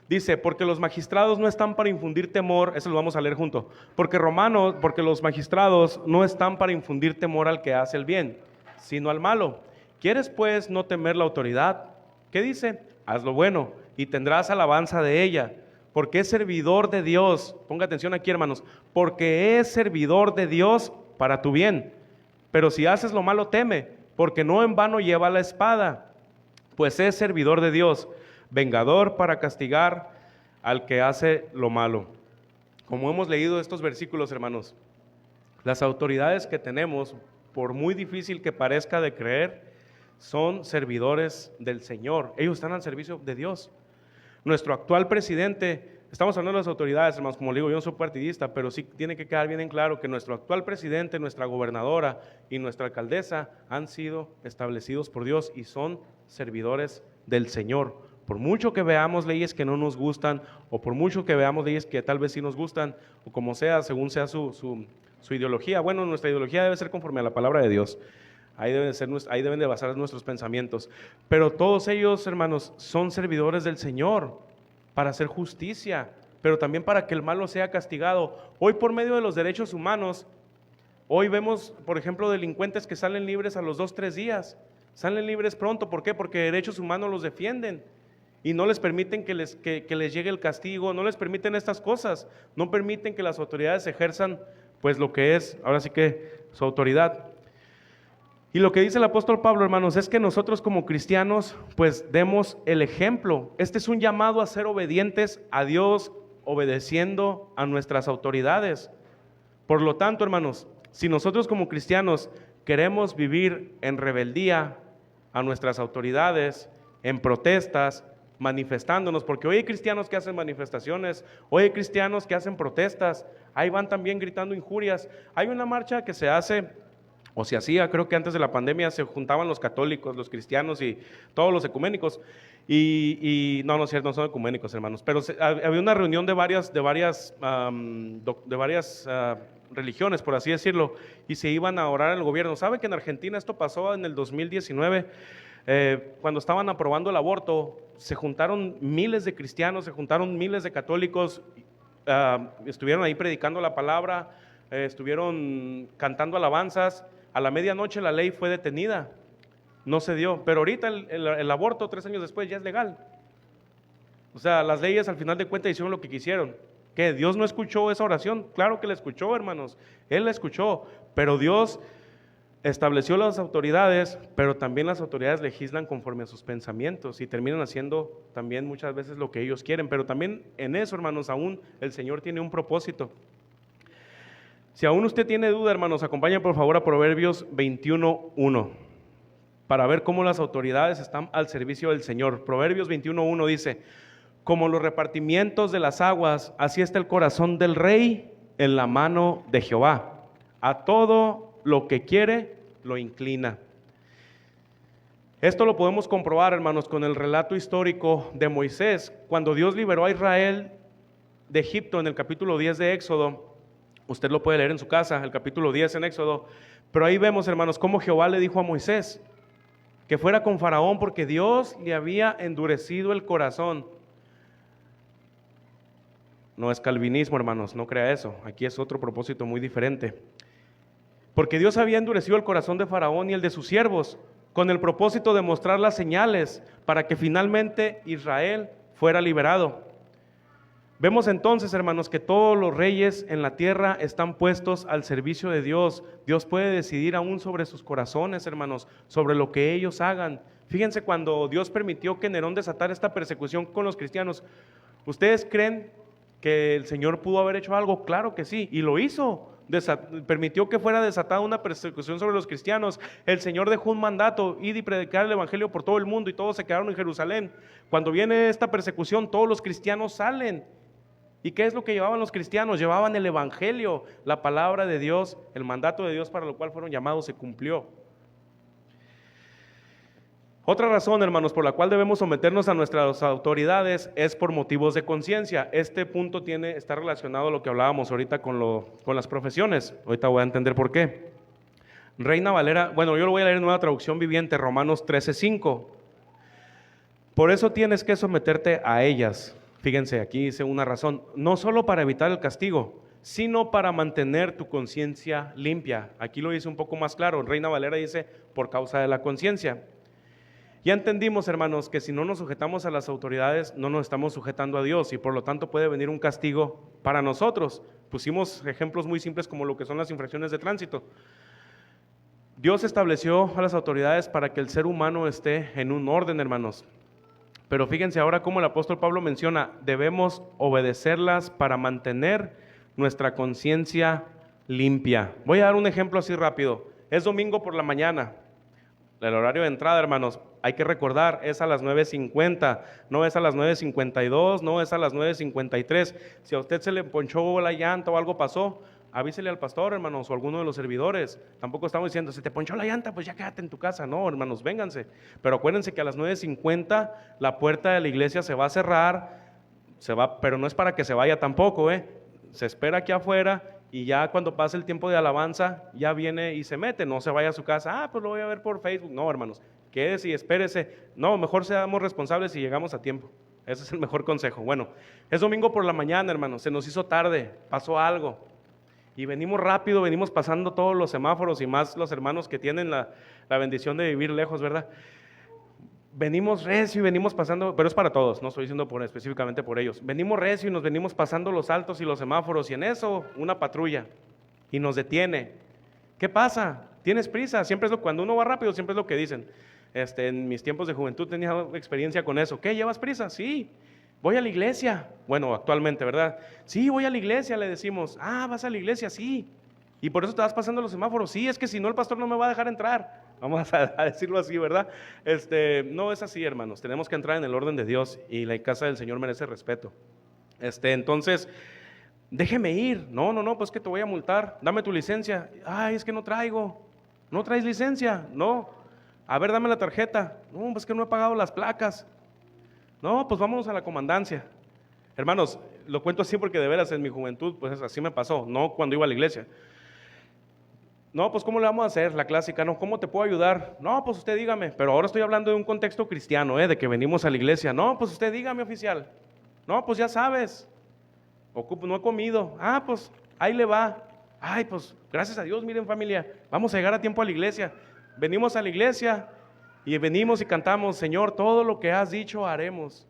dice, porque los magistrados no están para infundir temor, eso lo vamos a leer junto, porque los magistrados no están para infundir temor al que hace el bien, sino al malo. ¿Quieres pues no temer la autoridad? ¿Qué dice? Haz lo bueno y tendrás alabanza de ella, porque es servidor de Dios. Ponga atención aquí, hermanos, porque es servidor de Dios para tu bien. Pero si haces lo malo, teme, porque no en vano lleva la espada, pues es servidor de Dios, vengador para castigar al que hace lo malo. Como hemos leído estos versículos, hermanos, las autoridades que tenemos, por muy difícil que parezca de creer, son servidores del Señor. Ellos están al servicio de Dios. Nuestro actual presidente, estamos hablando de las autoridades, hermanos, como le digo, yo no soy partidista, pero sí tiene que quedar bien en claro que nuestro actual presidente, nuestra gobernadora y nuestra alcaldesa han sido establecidos por Dios y son servidores del Señor. Por mucho que veamos leyes que no nos gustan, o por mucho que veamos leyes que tal vez sí nos gustan, o como sea, según sea su ideología. Bueno, nuestra ideología debe ser conforme a la palabra de Dios. Ahí deben de basar nuestros pensamientos. Pero todos ellos, hermanos, son servidores del Señor para hacer justicia, pero también para que el malo sea castigado. Hoy, por medio de los derechos humanos, hoy vemos, por ejemplo, delincuentes que salen libres a los 2-3 días. Salen libres pronto. ¿Por qué? Porque derechos humanos los defienden y no les permiten que les llegue el castigo, no les permiten estas cosas, no permiten que las autoridades ejerzan pues lo que es, ahora sí que su autoridad. Y lo que dice el apóstol Pablo, hermanos, es que nosotros como cristianos pues demos el ejemplo. Este es un llamado a ser obedientes a Dios, obedeciendo a nuestras autoridades. Por lo tanto, hermanos, si nosotros como cristianos queremos vivir en rebeldía a nuestras autoridades, en protestas, manifestándonos, porque hoy hay cristianos que hacen manifestaciones, hoy hay cristianos que hacen protestas, ahí van también gritando injurias. Hay una marcha que se hace, o se hacía, creo que antes de la pandemia, se juntaban los católicos, los cristianos y todos los ecuménicos, y no es cierto, no son ecuménicos, hermanos, pero había una reunión de varias religiones, por así decirlo, y se iban a orar al gobierno. ¿Sabe que en Argentina esto pasó en el 2019? Cuando estaban aprobando el aborto, se juntaron miles de cristianos, se juntaron miles de católicos, estuvieron ahí predicando la palabra, estuvieron cantando alabanzas. A la medianoche la ley fue detenida, no se dio, pero ahorita el aborto 3 años después ya es legal. O sea, las leyes al final de cuentas hicieron lo que quisieron. ¿Qué? ¿Dios no escuchó esa oración? Claro que la escuchó, hermanos, Él la escuchó, pero Dios estableció las autoridades, pero también las autoridades legislan conforme a sus pensamientos y terminan haciendo también muchas veces lo que ellos quieren, pero también en eso, hermanos, aún el Señor tiene un propósito. Si aún usted tiene duda, hermanos, acompañen por favor a Proverbios 21:1 para ver cómo las autoridades están al servicio del Señor. Proverbios 21:1 dice: como los repartimientos de las aguas, así está el corazón del rey en la mano de Jehová. A todo lo que quiere, lo inclina. Esto lo podemos comprobar, hermanos, con el relato histórico de Moisés, cuando Dios liberó a Israel de Egipto en el capítulo 10 de Éxodo. Usted lo puede leer en su casa, el capítulo 10 en Éxodo, pero ahí vemos, hermanos, cómo Jehová le dijo a Moisés que fuera con Faraón porque Dios le había endurecido el corazón. No es calvinismo, hermanos, no crea eso, aquí es otro propósito muy diferente. Porque Dios había endurecido el corazón de Faraón y el de sus siervos, con el propósito de mostrar las señales para que finalmente Israel fuera liberado. Vemos entonces, hermanos, que todos los reyes en la tierra están puestos al servicio de Dios. Dios puede decidir aún sobre sus corazones, hermanos, sobre lo que ellos hagan. Fíjense cuando Dios permitió que Nerón desatara esta persecución con los cristianos. ¿Ustedes creen que el Señor pudo haber hecho algo? Claro que sí, y lo hizo. Permitió que fuera desatada una persecución sobre los cristianos. El Señor dejó un mandato: id y predicar el evangelio por todo el mundo, y todos se quedaron en Jerusalén. Cuando viene esta persecución, todos los cristianos salen. ¿Y qué es lo que llevaban los cristianos? Llevaban el evangelio, la palabra de Dios, el mandato de Dios para lo cual fueron llamados se cumplió. Otra razón, hermanos, por la cual debemos someternos a nuestras autoridades es por motivos de conciencia. Este punto está relacionado a lo que hablábamos ahorita con las profesiones. Ahorita voy a entender por qué. Reina Valera, bueno, yo lo voy a leer en Nueva Traducción Viviente, Romanos 13:5. Por eso tienes que someterte a ellas. Fíjense, aquí dice una razón, no solo para evitar el castigo, sino para mantener tu conciencia limpia. Aquí lo dice un poco más claro. Reina Valera dice, por causa de la conciencia. Ya entendimos, hermanos, que si no nos sujetamos a las autoridades, no nos estamos sujetando a Dios, y por lo tanto puede venir un castigo para nosotros. Pusimos ejemplos muy simples como lo que son las infracciones de tránsito. Dios estableció a las autoridades para que el ser humano esté en un orden, hermanos. Pero fíjense ahora cómo el apóstol Pablo menciona, debemos obedecerlas para mantener nuestra conciencia limpia. Voy a dar un ejemplo así rápido. Es domingo por la mañana. El horario de entrada, hermanos, hay que recordar, es a las 9:50, no es a las 9:52, no es a las 9:53. Si a usted se le ponchó la llanta o algo pasó, avísele al pastor, hermanos, o alguno de los servidores. Tampoco estamos diciendo, se te ponchó la llanta, pues ya quédate en tu casa. No, hermanos, vénganse. Pero acuérdense que a las 9:50 la puerta de la iglesia se va a cerrar, pero no es para que se vaya tampoco, se espera aquí afuera y ya cuando pase el tiempo de alabanza, ya viene y se mete, no se vaya a su casa, pues lo voy a ver por Facebook. No, hermanos, quédese y espérese. No, mejor seamos responsables y llegamos a tiempo. Ese es el mejor consejo. Bueno, es domingo por la mañana, hermanos, se nos hizo tarde, pasó algo. Y venimos rápido, venimos pasando todos los semáforos y más los hermanos que tienen la bendición de vivir lejos, ¿verdad? Venimos recio y venimos pasando, pero es para todos, no estoy diciendo específicamente por ellos. Venimos recio y nos venimos pasando los altos y los semáforos y en eso una patrulla y nos detiene. ¿Qué pasa? ¿Tienes prisa? Siempre cuando uno va rápido, siempre es lo que dicen. En mis tiempos de juventud tenía experiencia con eso. ¿Qué? ¿Llevas prisa? Sí. Voy a la iglesia. Bueno, actualmente, ¿verdad? Sí, voy a la iglesia, le decimos. Ah, ¿vas a la iglesia? Sí. ¿Y por eso te vas pasando los semáforos? Sí, es que si no el pastor no me va a dejar entrar. Vamos a decirlo así, ¿verdad? No es así, hermanos. Tenemos que entrar en el orden de Dios y la casa del Señor merece respeto. Entonces, déjeme ir. No, pues que te voy a multar. Dame tu licencia. Ay, es que no traigo. ¿No traes licencia? No. A ver, dame la tarjeta. No, pues que no he pagado las placas. No, pues vámonos a la comandancia. Hermanos, lo cuento así porque de veras en mi juventud, pues así me pasó, no cuando iba a la iglesia. No, pues ¿cómo le vamos a hacer? La clásica, no, ¿cómo te puedo ayudar? No, pues usted dígame, pero ahora estoy hablando de un contexto cristiano, de que venimos a la iglesia. No, pues usted dígame, oficial. No, pues ya sabes, no he comido. Ah, pues ahí le va. Ay, pues gracias a Dios, miren familia, vamos a llegar a tiempo a la iglesia. Venimos a la iglesia y venimos y cantamos, Señor, todo lo que has dicho haremos.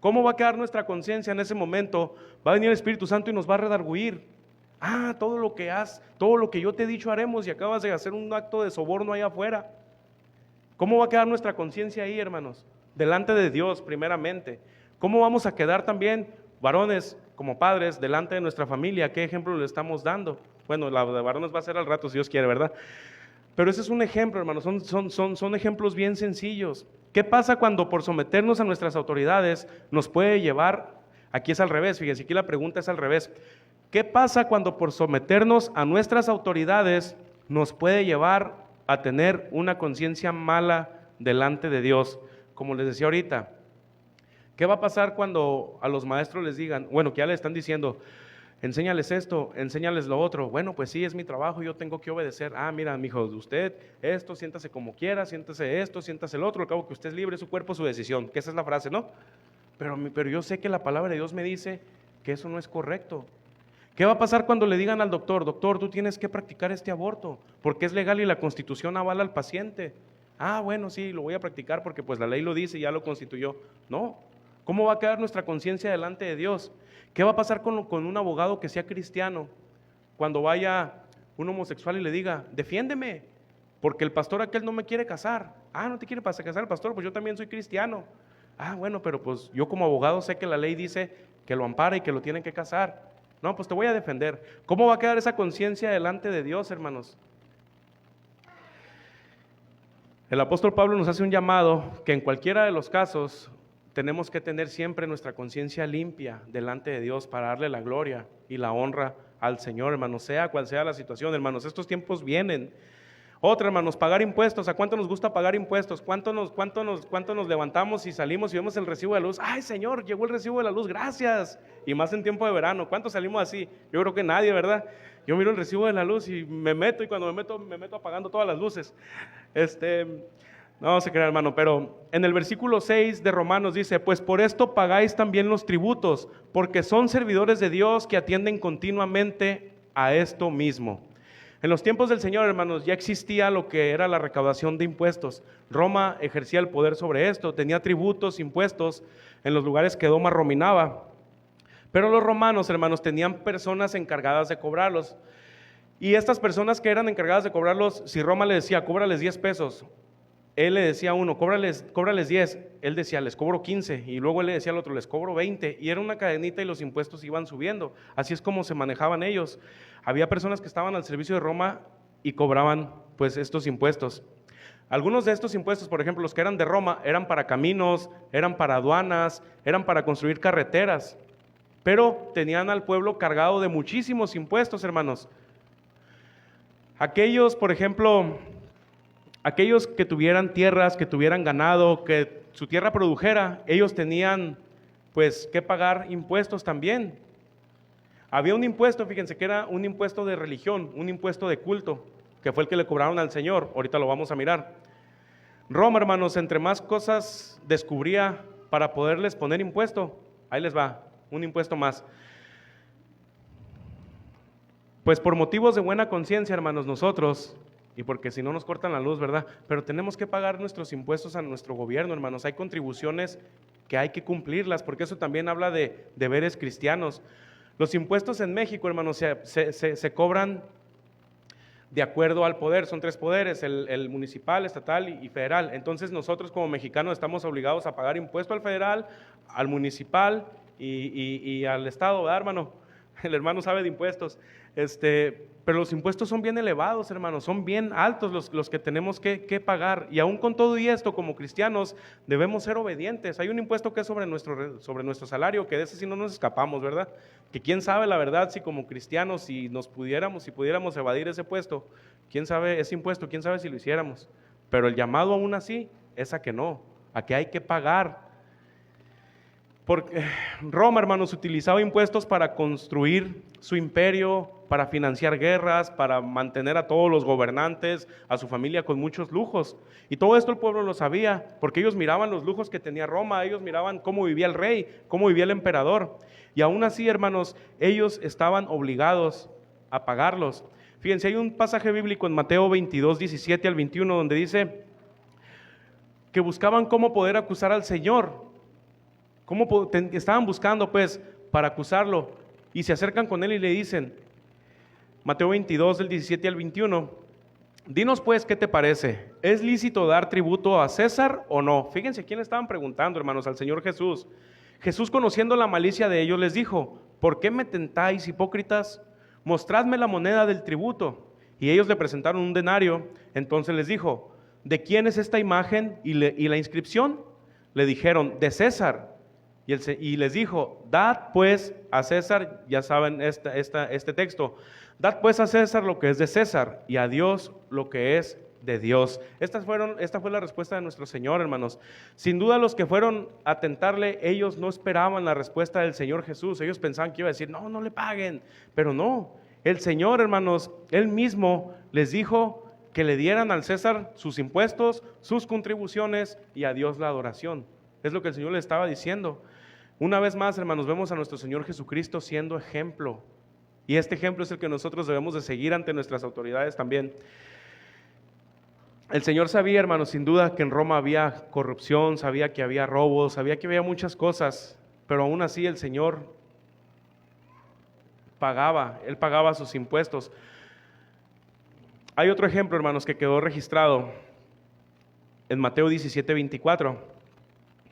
¿Cómo va a quedar nuestra conciencia en ese momento? Va a venir el Espíritu Santo y nos va a redarguir. Ah, todo lo que yo te he dicho haremos y acabas de hacer un acto de soborno ahí afuera. ¿Cómo va a quedar nuestra conciencia ahí, hermanos? Delante de Dios, primeramente. ¿Cómo vamos a quedar también, varones, como padres, delante de nuestra familia? ¿Qué ejemplo le estamos dando? Bueno, la de varones va a ser al rato, si Dios quiere, ¿verdad? Pero ese es un ejemplo, hermanos, son ejemplos bien sencillos. ¿Qué pasa cuando por someternos a nuestras autoridades nos puede llevar? Aquí es al revés, fíjense, aquí la pregunta es al revés. ¿Qué pasa cuando por someternos a nuestras autoridades nos puede llevar a tener una conciencia mala delante de Dios? Como les decía ahorita, ¿qué va a pasar cuando a los maestros les digan, bueno, que ya les están diciendo, enséñales esto, enséñales lo otro? Bueno, pues sí, es mi trabajo, yo tengo que obedecer. Ah, mira, mijo, usted esto, siéntase como quiera, siéntase esto, siéntase el otro, al cabo que usted es libre, su cuerpo, su decisión, que esa es la frase, ¿no? Pero yo sé que la palabra de Dios me dice que eso no es correcto. ¿Qué va a pasar cuando le digan al doctor, tú tienes que practicar este aborto, porque es legal y la Constitución avala al paciente? Ah, bueno, sí, lo voy a practicar porque pues la ley lo dice y ya lo constituyó. No, ¿cómo va a quedar nuestra conciencia delante de Dios? ¿Qué va a pasar con un abogado que sea cristiano cuando vaya un homosexual y le diga, defiéndeme, porque el pastor aquel no me quiere casar? Ah, ¿no te quiere casar el pastor? Pues yo también soy cristiano. Ah, bueno, pero pues yo como abogado sé que la ley dice que lo ampara y que lo tienen que casar. No, pues te voy a defender. ¿Cómo va a quedar esa conciencia delante de Dios, hermanos? El apóstol Pablo nos hace un llamado que en cualquiera de los casos tenemos que tener siempre nuestra conciencia limpia delante de Dios para darle la gloria y la honra al Señor, hermanos, sea cual sea la situación, hermanos. Estos tiempos vienen. Otra, hermanos, pagar impuestos. ¿A cuánto nos gusta pagar impuestos? ¿Cuánto nos levantamos y salimos y vemos el recibo de luz? ¡Ay, Señor, llegó el recibo de la luz! ¡Gracias! Y más en tiempo de verano. ¿Cuántos salimos así? Yo creo que nadie, ¿verdad? Yo miro el recibo de la luz y me meto, y cuando me meto apagando todas las luces. No se crea, hermano, pero en el versículo 6 de Romanos dice, pues por esto pagáis también los tributos, porque son servidores de Dios que atienden continuamente a esto mismo. En los tiempos del Señor, hermanos, ya existía lo que era la recaudación de impuestos. Roma ejercía el poder sobre esto, tenía tributos, impuestos en los lugares que Roma dominaba. Pero los romanos, hermanos, tenían personas encargadas de cobrarlos. Y estas personas que eran encargadas de cobrarlos, si Roma le decía, cóbrales 10 pesos, él le decía a uno, cóbrales 10, él decía, les cobro 15, y luego él le decía al otro, les cobro 20, y era una cadenita y los impuestos iban subiendo. Así es como se manejaban ellos. Había personas que estaban al servicio de Roma y cobraban pues estos impuestos. Algunos de estos impuestos, por ejemplo, los que eran de Roma, eran para caminos, eran para aduanas, eran para construir carreteras, pero tenían al pueblo cargado de muchísimos impuestos, hermanos. Aquellos, por ejemplo, aquellos que tuvieran tierras, que tuvieran ganado, que su tierra produjera, ellos tenían pues que pagar impuestos también. Había un impuesto, fíjense que era un impuesto de religión, un impuesto de culto, que fue el que le cobraron al Señor. Ahorita lo vamos a mirar. Roma, hermanos, entre más cosas descubría para poderles poner impuesto, ahí les va, un impuesto más. Pues por motivos de buena conciencia, hermanos, nosotros, y porque si no nos cortan la luz, ¿verdad? Pero tenemos que pagar nuestros impuestos a nuestro gobierno, hermanos. Hay contribuciones que hay que cumplirlas, porque eso también habla de deberes cristianos. Los impuestos en México, hermanos, se cobran de acuerdo al poder. Son 3 poderes, el municipal, estatal y federal. Entonces nosotros como mexicanos estamos obligados a pagar impuesto al federal, al municipal y al estado, ¿verdad, hermano? El hermano sabe de impuestos. Pero los impuestos son bien elevados, hermanos, son bien altos los que tenemos que pagar. Y aún con todo y esto, como cristianos, debemos ser obedientes. Hay un impuesto que es sobre nuestro salario, que de ese sí no nos escapamos, ¿verdad? Que quién sabe la verdad si como cristianos, si pudiéramos evadir ese impuesto, quién sabe ese impuesto, quién sabe si lo hiciéramos. Pero el llamado aún así es a que no, a que hay que pagar. Porque Roma, hermanos, utilizaba impuestos para construir su imperio, para financiar guerras, para mantener a todos los gobernantes, a su familia con muchos lujos. Y todo esto el pueblo lo sabía, porque ellos miraban los lujos que tenía Roma, ellos miraban cómo vivía el rey, cómo vivía el emperador. Y aún así, hermanos, ellos estaban obligados a pagarlos. Fíjense, hay un pasaje bíblico en Mateo 22, 17 al 21, donde dice que buscaban cómo poder acusar al Señor. Estaban buscando pues para acusarlo, y se acercan con él y le dicen, Mateo 22 del 17 al 21, dinos pues qué te parece, ¿es lícito dar tributo a César o no? Fíjense quién le estaban preguntando, hermanos, al Señor Jesús. Jesús, conociendo la malicia de ellos, les dijo, ¿por qué me tentáis, hipócritas? Mostradme la moneda del tributo. Y ellos le presentaron un denario. Entonces les dijo, ¿de quién es esta imagen y la inscripción? Le dijeron, de César. Y les dijo, dad pues a César, ya saben este texto, dad pues a César lo que es de César y a Dios lo que es de Dios. Esta fue la respuesta de nuestro Señor, hermanos. Sin duda los que fueron a tentarle, ellos no esperaban la respuesta del Señor Jesús. Ellos pensaban que iba a decir, no le paguen, pero no. El Señor, hermanos, Él mismo les dijo que le dieran al César sus impuestos, sus contribuciones y a Dios la adoración. Es lo que el Señor le estaba diciendo. Una vez más, hermanos, vemos a nuestro Señor Jesucristo siendo ejemplo. Y este ejemplo es el que nosotros debemos de seguir ante nuestras autoridades también. El Señor sabía, hermanos, sin duda que en Roma había corrupción, sabía que había robos, sabía que había muchas cosas, pero aún así el Señor Él pagaba sus impuestos. Hay otro ejemplo, hermanos, que quedó registrado en Mateo 17, 24.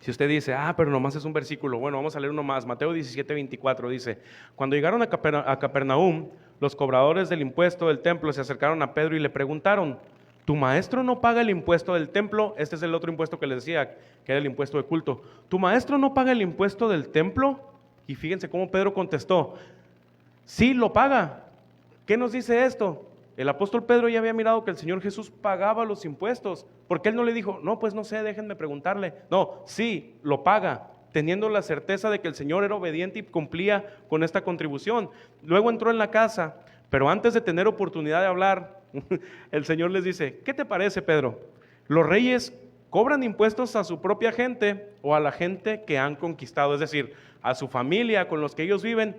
Si usted dice, pero nomás es un versículo, bueno, vamos a leer uno más. Mateo 17, 24 dice, cuando llegaron a Capernaum, los cobradores del impuesto del templo se acercaron a Pedro y le preguntaron, ¿tu maestro no paga el impuesto del templo? Este es el otro impuesto que les decía, que era el impuesto de culto. ¿Tu maestro no paga el impuesto del templo? Y fíjense cómo Pedro contestó, sí lo paga. ¿Qué nos dice esto? El apóstol Pedro ya había mirado que el Señor Jesús pagaba los impuestos, porque él no le dijo, no, pues no sé, déjenme preguntarle. No, sí, lo paga, teniendo la certeza de que el Señor era obediente y cumplía con esta contribución. Luego entró en la casa, pero antes de tener oportunidad de hablar, el Señor les dice, ¿qué te parece, Pedro? ¿Los reyes cobran impuestos a su propia gente o a la gente que han conquistado? Es decir, a su familia con los que ellos viven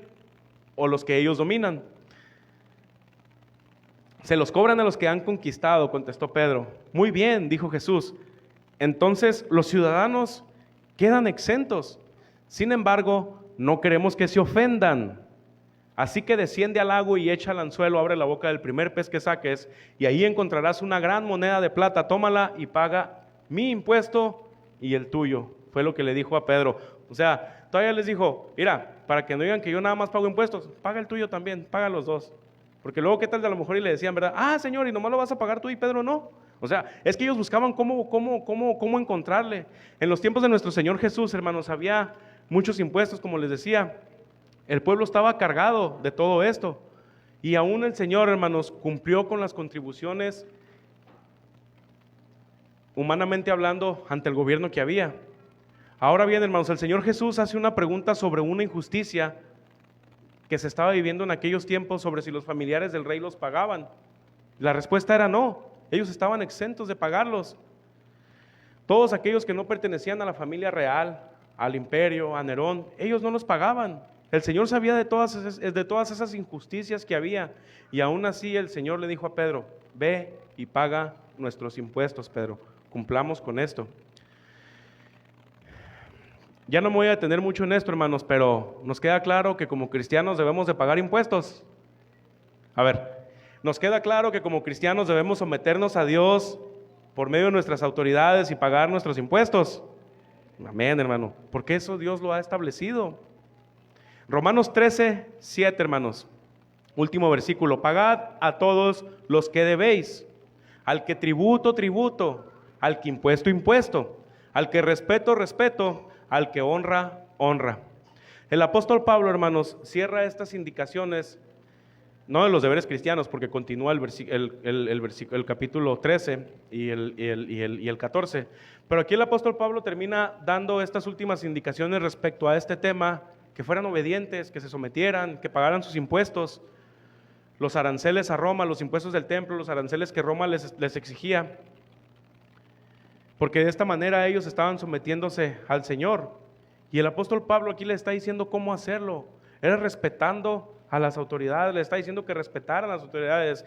o los que ellos dominan. Se los cobran a los que han conquistado, contestó Pedro. Muy bien, dijo Jesús. Entonces los ciudadanos quedan exentos. Sin embargo, no queremos que se ofendan. Así que desciende al lago y echa al anzuelo, abre la boca del primer pez que saques, y ahí encontrarás una gran moneda de plata. Tómala y paga mi impuesto y el tuyo. Fue lo que le dijo a Pedro. O sea, todavía les dijo, mira, para que no digan que yo nada más pago impuestos, paga el tuyo también, paga los dos. Porque luego, ¿qué tal de a lo mejor y le decían, verdad? Señor, y nomás lo vas a pagar tú y Pedro no. O sea, es que ellos buscaban cómo encontrarle. En los tiempos de nuestro Señor Jesús, hermanos, había muchos impuestos, como les decía. El pueblo estaba cargado de todo esto. Y aún el Señor, hermanos, cumplió con las contribuciones, humanamente hablando, ante el gobierno que había. Ahora bien, hermanos, el Señor Jesús hace una pregunta sobre una injusticia que se estaba viviendo en aquellos tiempos, sobre si los familiares del rey los pagaban. La respuesta era no, ellos estaban exentos de pagarlos. Todos aquellos que no pertenecían a la familia real, al imperio, a Nerón, ellos no los pagaban. El Señor sabía de todas esas injusticias que había, y aún así el Señor le dijo a Pedro: ve y paga nuestros impuestos, Pedro, cumplamos con esto. Ya no me voy a detener mucho en esto, hermanos, pero nos queda claro que como cristianos debemos de pagar impuestos. A ver, nos queda claro que como cristianos debemos someternos a Dios por medio de nuestras autoridades y pagar nuestros impuestos. Amén, hermano, porque eso Dios lo ha establecido. Romanos 13:7, hermanos, último versículo: pagad a todos los que debéis, al que tributo, tributo, al que impuesto, impuesto, al que respeto, respeto, al que honra, honra. El apóstol Pablo, hermanos, cierra estas indicaciones, no de los deberes cristianos, porque continúa el capítulo 13 y el 14, pero aquí el apóstol Pablo termina dando estas últimas indicaciones respecto a este tema: que fueran obedientes, que se sometieran, que pagaran sus impuestos, los aranceles a Roma, los impuestos del templo, los aranceles que Roma les exigía, porque de esta manera ellos estaban sometiéndose al Señor. Y el apóstol Pablo aquí le está diciendo cómo hacerlo. Era respetando a las autoridades, le está diciendo que respetaran a las autoridades.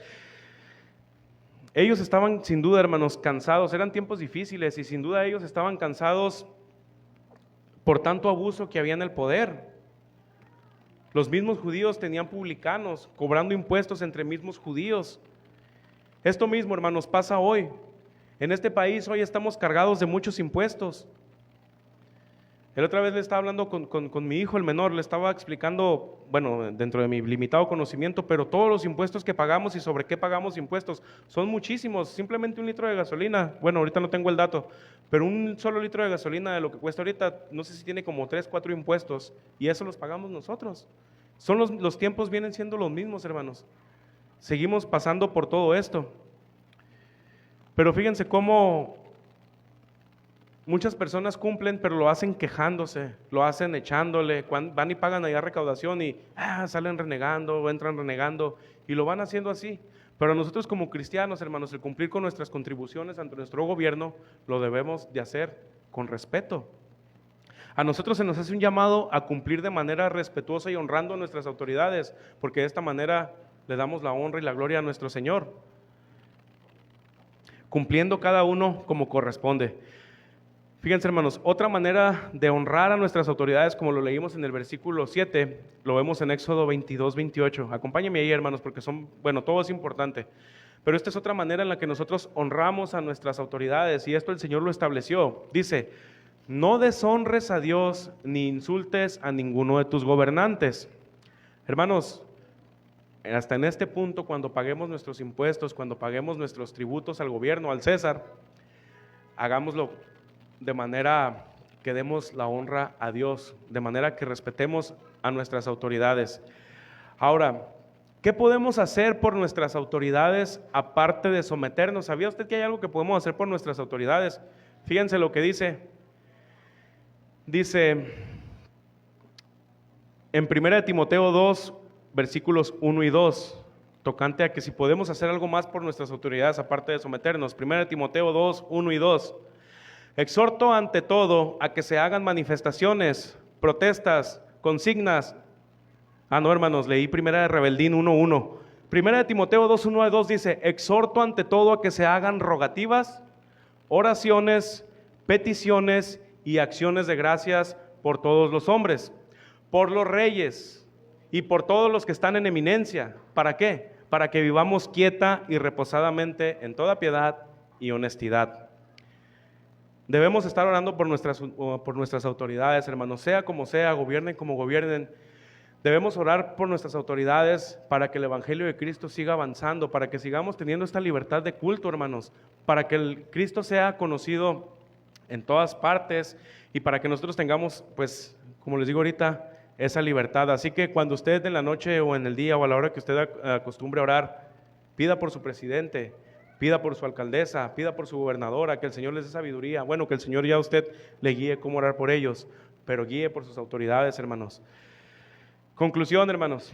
Ellos estaban sin duda, hermanos, cansados, eran tiempos difíciles y sin duda ellos estaban cansados por tanto abuso que había en el poder. Los mismos judíos tenían publicanos cobrando impuestos entre mismos judíos. Esto mismo, hermanos, pasa hoy. En este país hoy estamos cargados de muchos impuestos. El otra vez le estaba hablando con mi hijo, el menor, le estaba explicando, bueno, dentro de mi limitado conocimiento, pero todos los impuestos que pagamos y sobre qué pagamos impuestos son muchísimos. Simplemente un litro de gasolina, bueno, ahorita no tengo el dato, pero un solo litro de gasolina de lo que cuesta ahorita, no sé si tiene como 3, 4 impuestos, y eso los pagamos nosotros. Los tiempos vienen siendo los mismos, hermanos. Seguimos pasando por todo esto. Pero fíjense cómo muchas personas cumplen, pero lo hacen quejándose, lo hacen echándole, van y pagan allá recaudación y salen renegando o entran renegando y lo van haciendo así. Pero nosotros como cristianos, hermanos, el cumplir con nuestras contribuciones ante nuestro gobierno lo debemos de hacer con respeto. A nosotros se nos hace un llamado a cumplir de manera respetuosa y honrando a nuestras autoridades, porque de esta manera le damos la honra y la gloria a nuestro Señor, cumpliendo cada uno como corresponde. Fíjense, hermanos, otra manera de honrar a nuestras autoridades, como lo leímos en el versículo 7, lo vemos en Éxodo 22:28. Acompáñenme ahí, hermanos, porque todo es importante. Pero esta es otra manera en la que nosotros honramos a nuestras autoridades, y esto el Señor lo estableció. Dice: no deshonres a Dios ni insultes a ninguno de tus gobernantes. Hermanos, hasta en este punto, cuando paguemos nuestros impuestos, cuando paguemos nuestros tributos al gobierno, al César, hagámoslo de manera que demos la honra a Dios, de manera que respetemos a nuestras autoridades. Ahora, ¿qué podemos hacer por nuestras autoridades aparte de someternos? ¿Sabía usted que hay algo que podemos hacer por nuestras autoridades? Fíjense lo que dice en 1 Timoteo 2, versículos 1 y 2, tocante a que si podemos hacer algo más por nuestras autoridades aparte de someternos. 1 Timoteo 2, 1 y 2. Exhorto ante todo a que se hagan manifestaciones, protestas, consignas. No, hermanos, leí 1 de Rebeldín 1:1. 1 de Timoteo 2:1 a 2 dice: exhorto ante todo a que se hagan rogativas, oraciones, peticiones y acciones de gracias por todos los hombres, por los reyes y por todos los que están en eminencia. ¿Para qué? Para que vivamos quieta y reposadamente en toda piedad y honestidad. Debemos estar orando por nuestras autoridades, hermanos, sea como sea, gobiernen como gobiernen. Debemos orar por nuestras autoridades para que el Evangelio de Cristo siga avanzando, para que sigamos teniendo esta libertad de culto, hermanos, para que el Cristo sea conocido en todas partes y para que nosotros tengamos, pues, como les digo ahorita, esa libertad. Así que cuando usted en la noche o en el día o a la hora que usted acostumbre a orar, pida por su presidente, pida por su alcaldesa, pida por su gobernadora, que el Señor les dé sabiduría. Bueno, que el Señor ya a usted le guíe cómo orar por ellos, pero guíe por sus autoridades, hermanos. Conclusión, hermanos.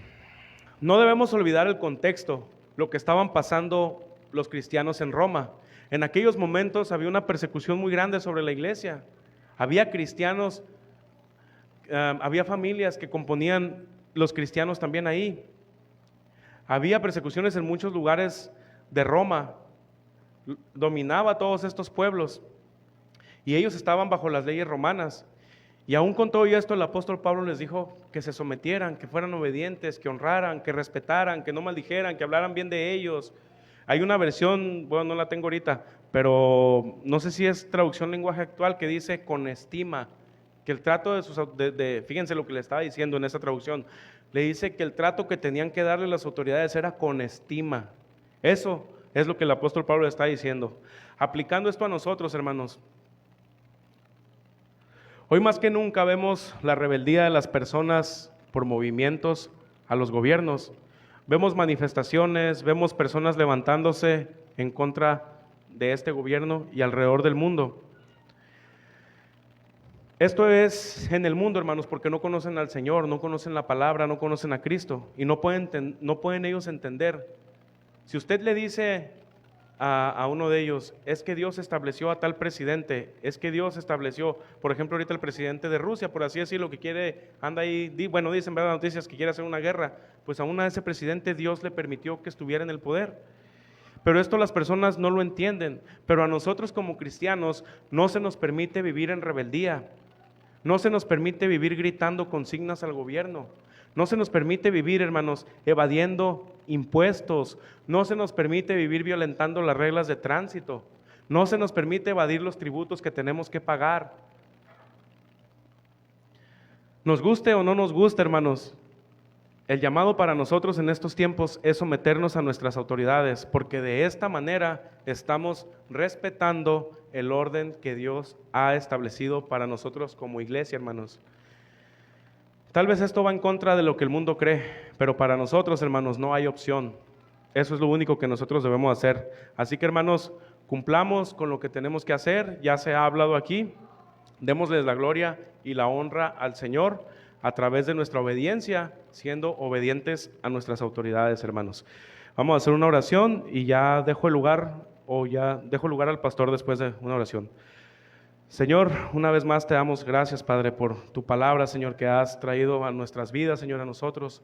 No debemos olvidar el contexto, lo que estaban pasando los cristianos en Roma. En aquellos momentos había una persecución muy grande sobre la iglesia. Había cristianos, había familias que componían los cristianos también ahí. Había persecuciones en muchos lugares de Roma. Dominaba todos estos pueblos y ellos estaban bajo las leyes romanas. Y aún con todo esto el apóstol Pablo les dijo que se sometieran, que fueran obedientes, que honraran, que respetaran, que no maldijeran, que hablaran bien de ellos. Hay una versión, bueno, no la tengo ahorita, pero no sé si es traducción lenguaje actual, que dice con estima, que el trato fíjense lo que le estaba diciendo en esa traducción, le dice que el trato que tenían que darle las autoridades era con estima. Eso es lo que el apóstol Pablo está diciendo. Aplicando esto a nosotros, hermanos. Hoy más que nunca vemos la rebeldía de las personas por movimientos a los gobiernos. Vemos manifestaciones, vemos personas levantándose en contra de este gobierno y alrededor del mundo. Esto es en el mundo, hermanos, porque no conocen al Señor, no conocen la palabra, no conocen a Cristo y no pueden ellos entender. Si usted le dice a uno de ellos, es que Dios estableció a tal presidente, es que Dios estableció, por ejemplo, ahorita el presidente de Rusia, por así decirlo, que quiere, anda ahí, bueno, dicen verdad noticias que quiere hacer una guerra, pues aún a ese presidente Dios le permitió que estuviera en el poder. Pero esto las personas no lo entienden, pero a nosotros como cristianos no se nos permite vivir en rebeldía, no se nos permite vivir gritando consignas al gobierno. No se nos permite vivir, hermanos, evadiendo impuestos. No se nos permite vivir violentando las reglas de tránsito. No se nos permite evadir los tributos que tenemos que pagar. Nos guste o no nos guste, hermanos, el llamado para nosotros en estos tiempos es someternos a nuestras autoridades, porque de esta manera estamos respetando el orden que Dios ha establecido para nosotros como iglesia, hermanos. Tal vez esto va en contra de lo que el mundo cree, pero para nosotros, hermanos, no hay opción. Eso es lo único que nosotros debemos hacer. Así que, hermanos, cumplamos con lo que tenemos que hacer. Ya se ha hablado aquí. Démosles la gloria y la honra al Señor a través de nuestra obediencia, siendo obedientes a nuestras autoridades, hermanos. Vamos a hacer una oración y ya dejo el lugar al pastor después de una oración. Señor, una vez más te damos gracias, Padre, por tu palabra, Señor, que has traído a nuestras vidas, Señor, a nosotros.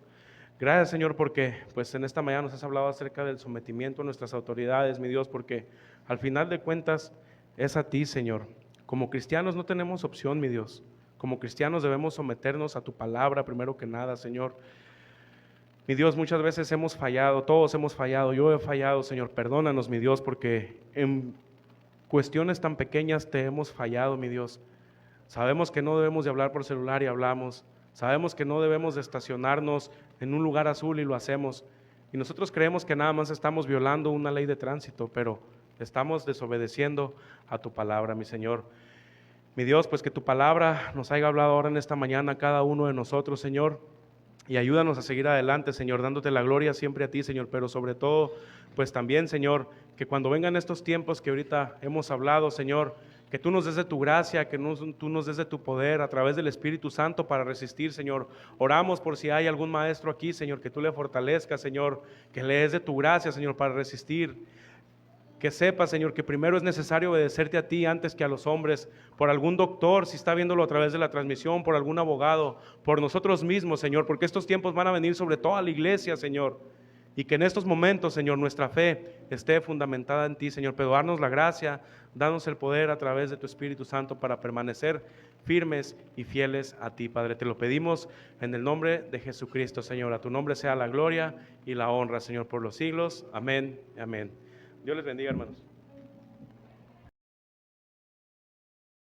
Gracias, Señor, porque pues en esta mañana nos has hablado acerca del sometimiento a nuestras autoridades, mi Dios, porque al final de cuentas es a ti, Señor. Como cristianos no tenemos opción, mi Dios. Como cristianos debemos someternos a tu palabra primero que nada, Señor. Mi Dios, muchas veces hemos fallado, todos hemos fallado, yo he fallado, Señor, perdónanos, mi Dios, porque en cuestiones tan pequeñas te hemos fallado, mi Dios. Sabemos que no debemos de hablar por celular y hablamos. Sabemos que no debemos de estacionarnos en un lugar azul y lo hacemos. Y nosotros creemos que nada más estamos violando una ley de tránsito, pero estamos desobedeciendo a tu palabra, mi Señor. Mi Dios, pues que tu palabra nos haya hablado ahora en esta mañana a cada uno de nosotros, Señor. Y ayúdanos a seguir adelante, Señor, dándote la gloria siempre a ti, Señor, pero sobre todo, pues también, Señor, que cuando vengan estos tiempos que ahorita hemos hablado, Señor, que tú nos des de tu gracia, que tú nos des de tu poder a través del Espíritu Santo para resistir, Señor. Oramos por si hay algún maestro aquí, Señor, que tú le fortalezcas, Señor, que le des de tu gracia, Señor, para resistir. Que sepa, Señor, que primero es necesario obedecerte a ti antes que a los hombres, por algún doctor, si está viéndolo a través de la transmisión, por algún abogado, por nosotros mismos, Señor, porque estos tiempos van a venir sobre toda la iglesia, Señor, y que en estos momentos, Señor, nuestra fe esté fundamentada en ti, Señor, pero darnos la gracia, danos el poder a través de tu Espíritu Santo para permanecer firmes y fieles a ti, Padre. Te lo pedimos en el nombre de Jesucristo, Señor. A tu nombre sea la gloria y la honra, Señor, por los siglos. Amén y amén. Dios les bendiga, hermanos.